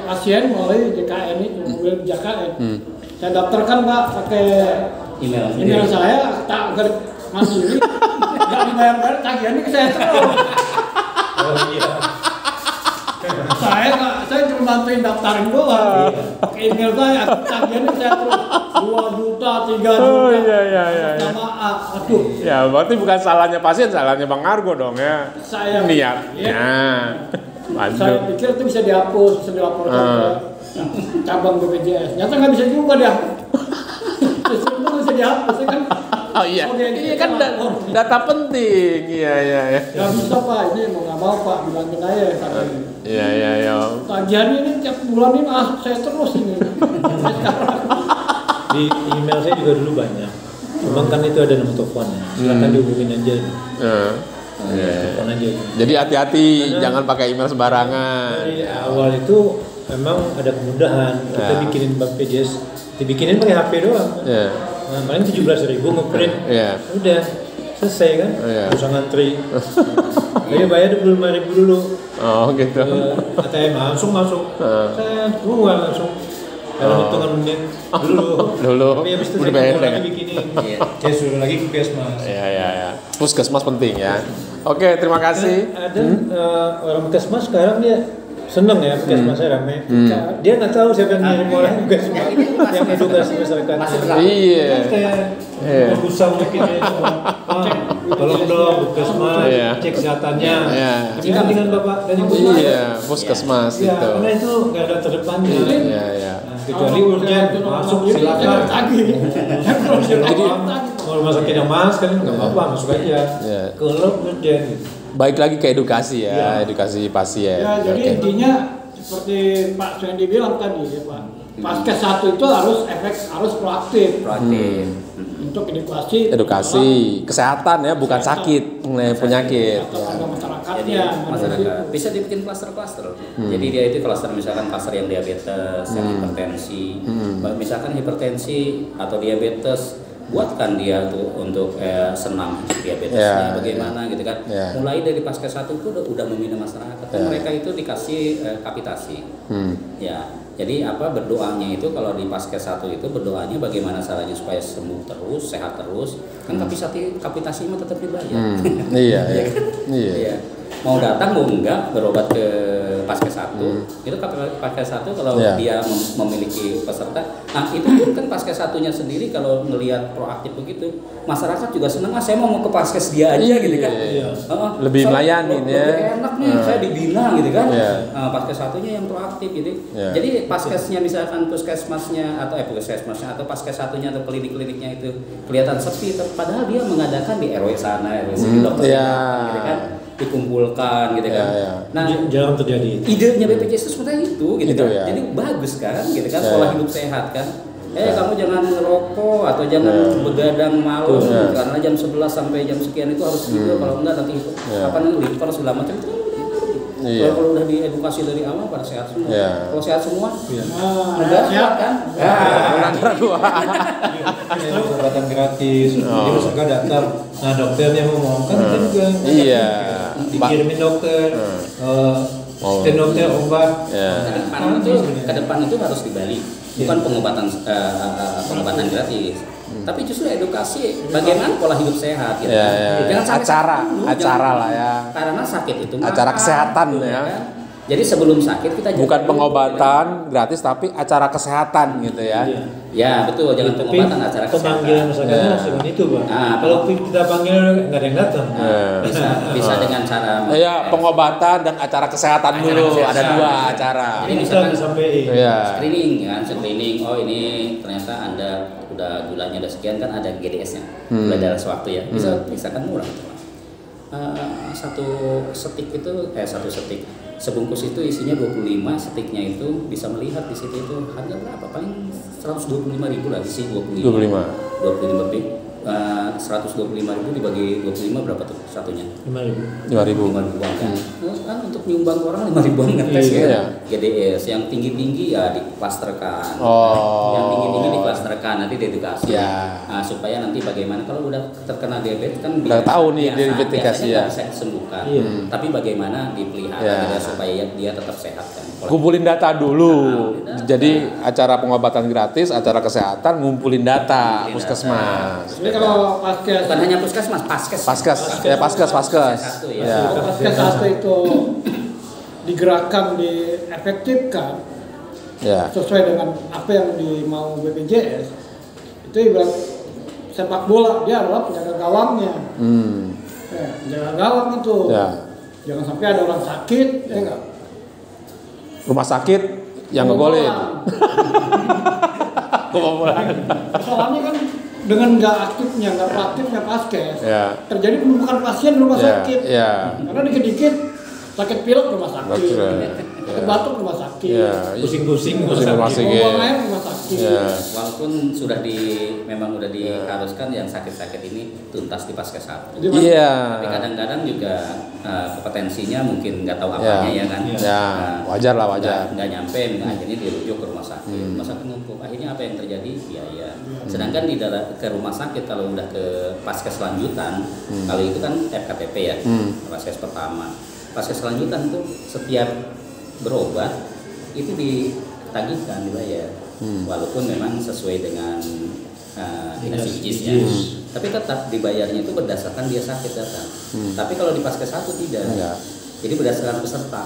B: pasien melalui JKN itu mobil JKN. Saya daftarkan Pak pakai email saya, tak mandiri, nggak dibayar tagihannya ke saya terus. Saya cuma bantuin daftarin doang. Pakai email saya, tagihannya saya terus 2 juta, 3 juta.
A: Oh iya.
B: Maaf, aduh.
A: Ya berarti bukan salahnya pasien, salahnya Bang Argo dong ya.
B: Saya
A: niatnya.
B: Saya pikir itu bisa dihapus, bisa dilaporkan ke cabang BPJS. Nyata nggak bisa juga dihapus. Sistem itu bisa dihapus kan.
A: Oh iya. Ini kan data penting. Iya.
B: Nggak bisa Pak, ini mau nggak mau Pak, bilangin aja katanya.
A: Iya.
B: Tagihan ini tiap bulan ini masuk saya terus ini.
D: Di email saya juga dulu banyak. Memang kan itu ada nomor teleponnya. Silakan dihubungin aja. Telepon aja.
A: Jadi hati-hati, jangan pakai email sembarangan.
D: Dari awal itu memang ada kemudahan. Kita bikinin BPJS, dibikinin pakai HP doang. Nah, paling 17.000 ngeprint. Udah selesai kan? Nggak usah ngantri. Jadi bayar 25.000 dulu.
A: Oh gitu.
D: ATM langsung masuk. Saya keluar langsung. Dalam hitungan menit dulu. Tapi habis itu saya mau lagi bikinin. Saya suruh lagi ke Puskesmas.
A: Iya. Puskesmas penting ya. Oke, terima kasih.
D: Ada orang Puskesmas sekarang dia seneng ya Puskesmasnya ramai. Dia nggak tahu siapa yang ngirim orang Puskesmas yang edukasi masyarakat.
A: Iya.
D: Berusaha mungkin ya. Tolong dong Puskesmas cek kesehatannya. Jika dengan bapak dan ibu.
A: Iya, Puskesmas itu.
D: Karena itu nggak ada terdepannya.
A: Iya.
D: Kecuali urgent masuk silakan. Jadi kalau rumah sakit yang mas kan nggak apa-apa masuk aja. Kalau urgent.
A: Baik lagi ke edukasi edukasi pasien.
B: Ya, jadi intinya seperti Pak Suendi bilang tadi ya Pak. Paskes 1 itu harus proaktif. Untuk edukasi kesehatan ya, bukan sakit, penyakit.
C: Masyarakat bisa dibikin klaster-klaster. Jadi dia itu klaster misalkan klaster yang diabetes, yang hipertensi. Misalkan hipertensi atau diabetes, buatkan dia tuh untuk senam diabetesnya bagaimana gitu kan. Mulai dari Paskes 1 itu udah membina masyarakat. Mereka itu dikasih kapitasi. Jadi berdoanya itu kalau di Paskes 1 itu berdoanya bagaimana caranya supaya sembuh terus, sehat terus. Kan kapitasi mah tetap dibayar.
A: Iya.
C: mau datang mau enggak berobat ke Paskes 1 itu Paskes 1 kalau dia memiliki peserta, nah itu kan Paskes 1-nya sendiri kalau melihat proaktif begitu, masyarakat juga senang, saya mau ke Paskes dia aja gitu kan.
A: Lebih melayani ya.
C: Lebih enak nih, saya dibina gitu kan. Paskes 1-nya yang proaktif gitu. Jadi Paskesnya misalkan puskesmasnya atau Paskes 1-nya atau klinik-kliniknya itu kelihatan sepi, padahal dia mengadakan di RW sana, RW sini, dokter gitu kan, dikumpulkan gitu kan. Nah,
D: jarang terjadi.
C: Idenya BPJS itu seperti itu gitu kan. Jadi bagus kan gitu kan, pola hidup sehat kan. Kamu jangan ngerokok atau jangan begadang malam karena jam 11 sampai jam sekian itu harus gitu, kalau enggak nanti liver segala macam itu. Kalau udah diedukasi dari awal pada sehat semua. Kalau sehat semua,
B: ada sehat kan?
D: Pengobatan gratis, jadi masyarakat datang. Nah dokternya ngomong kan itu juga. Dikirimin dokter, asisten dokter obat.
C: Ke depan itu harus dibalik, bukan pengobatan gratis. Tapi justru edukasi bagaimana pola hidup sehat gitu. Jangan sampai
A: acara lah ya.
C: Karena sakit itu
A: acara kesehatan ya.
C: Kan? Jadi sebelum sakit kita
A: bukan pengobatan gratis tapi acara kesehatan gitu ya.
C: Ya betul, jangan pengobatan, acara kesehatan.
D: Pemanggilan masyarakat langsung itu Pak. Kalau kita panggil nggak ada yang datang.
C: Bisa dengan cara.
A: Pengobatan dan acara kesehatan dulu. Ada 2 acara.
C: Jadi misalkan screening kan, screening. Oh ini ternyata Anda udah gulanya udah sekian kan, ada GDS-nya, gula darah sewaktu ya. Bisa kan murah. Satu setik sebungkus itu isinya 25, setiknya itu bisa melihat di situ itu harga berapa, paling 125.000 lah, isi 25 lebih. 125.000 dibagi 25 berapa tuh satunya?
A: 5.000
C: kan untuk nyumbang orang 5.000 ngetes GDS yang tinggi-tinggi ya diklasterkan. Yang tinggi-tinggi diklasterkan, nanti diedukasi. Nah, supaya nanti bagaimana kalau udah terkena diabetes kan
A: udah tahu nih diabetes
C: ya bisa disembuhkan. Tapi bagaimana dipelihara supaya dia tetap sehat kan.
A: Kumpulin data dulu. Jadi acara pengobatan gratis, acara kesehatan ngumpulin data puskesmas.
B: Kalau Paskes
C: bukan hanya puskesmas, Paskes.
A: Paskes.
B: Paskes 1 itu digerakkan, diefektifkan sesuai dengan apa yang dimau BPJS. Itu ibarat sepak bola, dia adalah penjaga gawangnya. Penjaga gawang itu. Jangan sampai ada orang sakit, ya enggak?
A: Rumah sakit yang ngegolin.
B: Soalnya kan dengan nggak aktifnya, nggak proaktifnya Paskes, terjadi penumpukan pasien di rumah sakit. Karena dikit-dikit sakit pilek rumah sakit, sakit batuk rumah sakit,
D: pusing-pusing rumah
B: sakit.
C: Walaupun memang udah diharuskan yang sakit-sakit ini tuntas di Paskes 1. Tapi kadang-kadang juga kompetensinya mungkin nggak tahu apanya ya kan.
A: Wajar lah, wajar.
C: Nggak nyampe, akhirnya dirujuk ke rumah sakit. Rumah sakit numpuk. Akhirnya apa yang terjadi? Biaya. Sedangkan ke rumah sakit kalau udah ke Paskes lanjutan, kalau itu kan FKTP ya, Paskes pertama. Paskes lanjutan itu setiap berobat itu ditagihkan, dibayar. Walaupun memang sesuai dengan CIGIS-nya. Tapi tetap dibayarnya itu berdasarkan dia sakit datang. Tapi kalau di Paskes 1 tidak. Jadi berdasarkan peserta.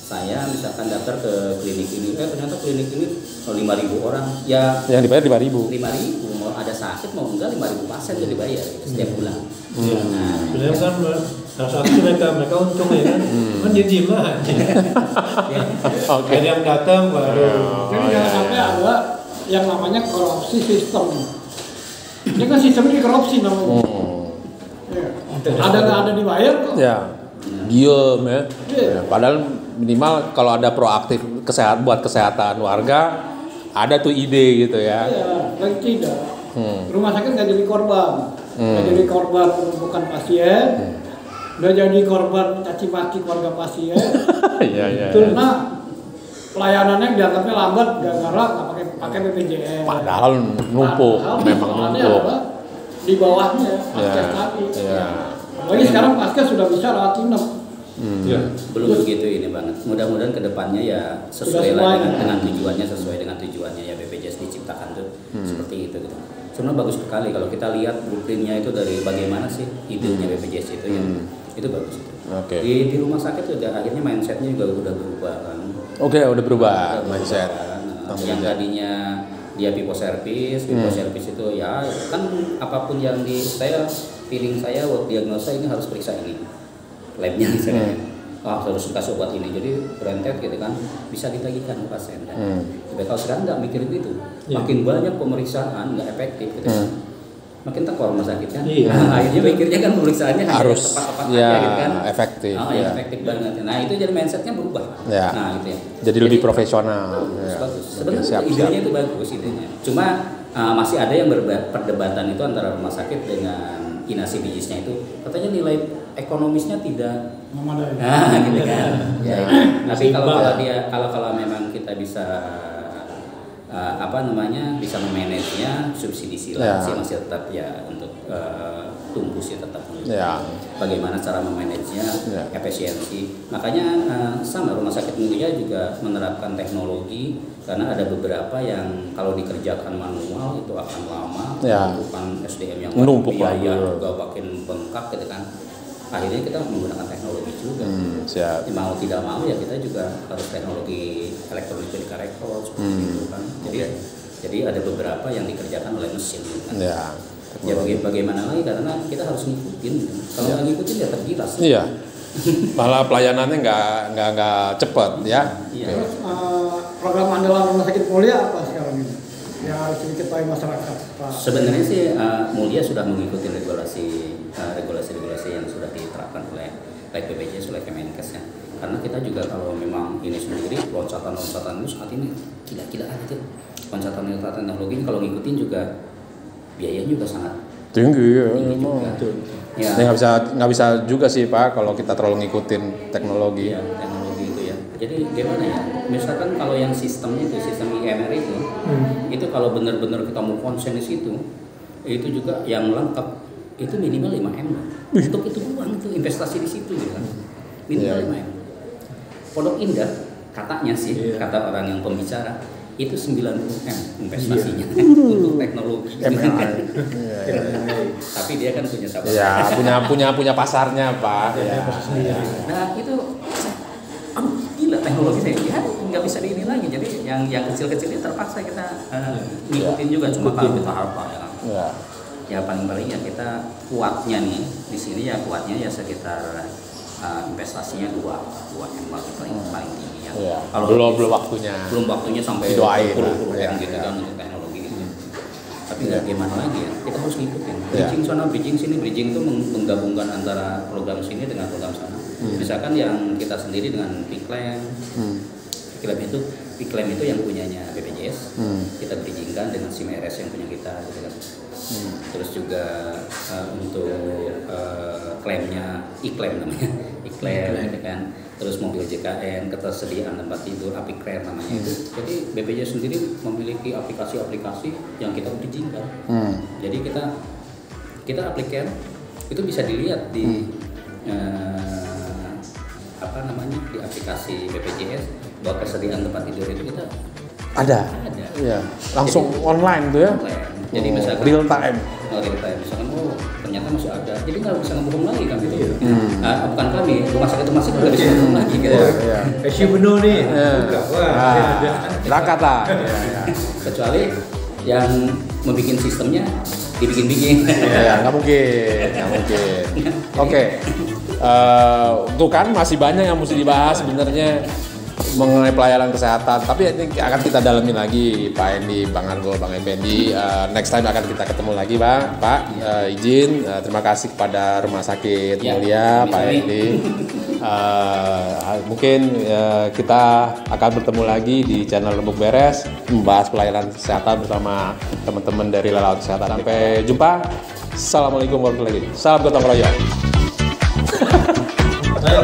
C: Saya misalkan daftar ke klinik ini, ternyata klinik ini 5.000 orang, ya
A: yang dibayar 5.000.
C: 5.000 mau ada sakit mau enggak 5.000 pasien itu dibayar setiap bulan.
D: Sebenarnya kan harus aktif mereka untung ya kan, kan dia diem aja. Ada yang datang baru.
B: Jadi jangan sampai ada yang namanya korupsi sistem. Ini kan sistemnya korupsi namanya. Ada nggak ada dibayar kok.
A: Diem ya. Padahal minimal kalau ada proaktif buat kesehatan warga, ada tuh ide gitu ya.
B: Dan tidak. Rumah sakit nggak jadi korban, nggak jadi korban penumpukan pasien, nggak jadi korban caci maki keluarga pasien. Karena pelayanannya dianggapnya lambat gara-gara nggak pakai BPJS.
A: Padahal numpuk, memang numpuk.
B: Di bawahnya Paskes tadi. Apalagi sekarang Paskes sudah bisa rawat inap.
C: Belum begitu ini banget. Mudah-mudahan kedepannya ya sesuai dengan tujuannya ya BPJS diciptakan tuh seperti itu gitu. Sebenarnya bagus sekali kalau kita lihat blueprintnya itu dari bagaimana sih idenya BPJS itu yang Itu bagus.
A: Oke.
C: Di rumah sakit udah akhirnya mindsetnya juga udah berubah kan.
A: Oke, udah berubah mindset.
C: Yang tadinya dia pipo service itu ya kan apapun yang feeling saya buat diagnosa ini harus periksa ini labnya misalnya. Harus kasih obat ini, jadi rentet gitu kan, bisa ditagihkan ke pasien. Tapi kalau sekarang nggak mikir itu, makin banyak pemeriksaan nggak efektif gitu kan. Makin tekor rumah sakit kan. Akhirnya mikirnya kan pemeriksaannya harus tepat-tepat aja gitu kan.
A: Efektif.
C: Efektif banget. Nah itu jadi mindsetnya berubah. Nah itu ya.
A: Jadi lebih profesional.
C: Bagus. Sebenarnya idenya itu bagus idenya. Cuma masih ada yang perdebatan itu antara rumah sakit dengan inasi bijisnya itu. Katanya nilai ekonomisnya tidak memadai. Gitu kan. Tapi kalau memang kita bisa bisa memanagenya, subsidi silang sih masih tetap ya untuk tumbuh sih tetap. Bagaimana cara memanagenya, efisiensi. Makanya sama rumah sakit Mulia juga menerapkan teknologi karena ada beberapa yang kalau dikerjakan manual itu akan lama, membutuhkan SDM yang biaya juga makin bengkak gitu kan. Akhirnya kita menggunakan teknologi juga. Mau tidak mau ya kita juga harus teknologi elektronik medical record seperti itu kan. Jadi ada beberapa yang dikerjakan oleh mesin kan. Ya bagaimana lagi karena kita harus ngikutin. Kalau nggak ngikutin ya tergilas. Iya.
A: Malah pelayanannya nggak cepat ya.
B: Program andalan Rumah Sakit Mulia apa sekarang ini? Ya harus diketahui masyarakat.
C: Sebenarnya sih Mulia sudah mengikuti regulasi yang sudah diterapkan oleh BPJS, oleh Kemenkes ya. Karena kita juga kalau memang ini sendiri loncatan itu saat ini gila-gilaan gitu. Loncatan teknologi kalau ngikutin juga biayanya juga sangat
A: tinggi
C: juga.
A: Ya nggak bisa juga sih Pak kalau kita terlalu ngikutin teknologi.
C: Teknologi itu ya. Jadi gimana ya? Misalkan kalau yang sistemnya itu sistem IMR itu kalau benar-benar kita mau konsen di situ, itu juga yang lengkap itu minimal 5M. Untuk itu uang itu investasi di situ gitu kan. Minimal 5M. Pondok Indah katanya sih kata orang yang pembicara itu 90M investasinya untuk teknologi. Tapi dia kan punya sabar.
A: Ya, punya pasarnya, Pak.
C: Nah, itu gila teknologi saya nggak bisa diini lagi. Jadi yang kecil-kecilnya terpaksa kita ngikutin juga cuma kalau kita harap ya paling ya kita kuatnya nih di sini ya kuatnya ya sekitar investasinya 2M paling tinggi ya.
A: Kalau belum waktunya
C: sampai
A: doain
C: gitu kan untuk teknologi gitu. Tapi gimana lagi ya kita harus ngikutin bridging sana bridging sini. Bridging itu menggabungkan antara program sini dengan program sana. Misalkan yang kita sendiri dengan Piklem itu yang punyanya BPJS, kita bridgingkan dengan SIM-RS yang punya kita gitu kan. Terus juga untuk klaimnya iklaim namanya gitu kan. Terus mobil JKN, ketersediaan tempat tidur, Apicare namanya itu. Jadi BPJS sendiri memiliki aplikasi-aplikasi yang kita bridgingkan. Jadi kita Apicare itu bisa dilihat di di aplikasi BPJS bahwa kesediaan tempat tidur itu kita
A: ada. Ya, langsung jadi, online tuh ya.
C: Jadi misalkan
A: real time.
C: Misalkan ternyata masih ada. Jadi nggak bisa ngomong lagi kan gitu. Bukan kami, rumah sakit nggak bisa ngomong lagi gitu.
D: Kasih benar nih.
A: Berangkat lah.
C: Kecuali yang membuat sistemnya dibikin-bikin.
A: Nggak mungkin. Oke. Tuh kan masih banyak yang mesti dibahas sebenarnya mengenai pelayanan kesehatan, tapi ini akan kita dalamin lagi Pak Endi, Bang Argo, Bang Effendi. Next time akan kita ketemu lagi Pak. Izin terima kasih kepada Rumah Sakit Mulia Pak Endi. Mungkin kita akan bertemu lagi di channel Rembuk Beres membahas pelayanan kesehatan bersama teman-teman dari Relawan Kesehatan. Sampai jumpa. Assalamualaikum warahmatullahi wabarakatuh. Salam gotong royong.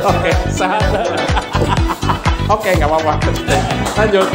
A: Oke, sehat. Oke, nggak apa-apa. Lanjut.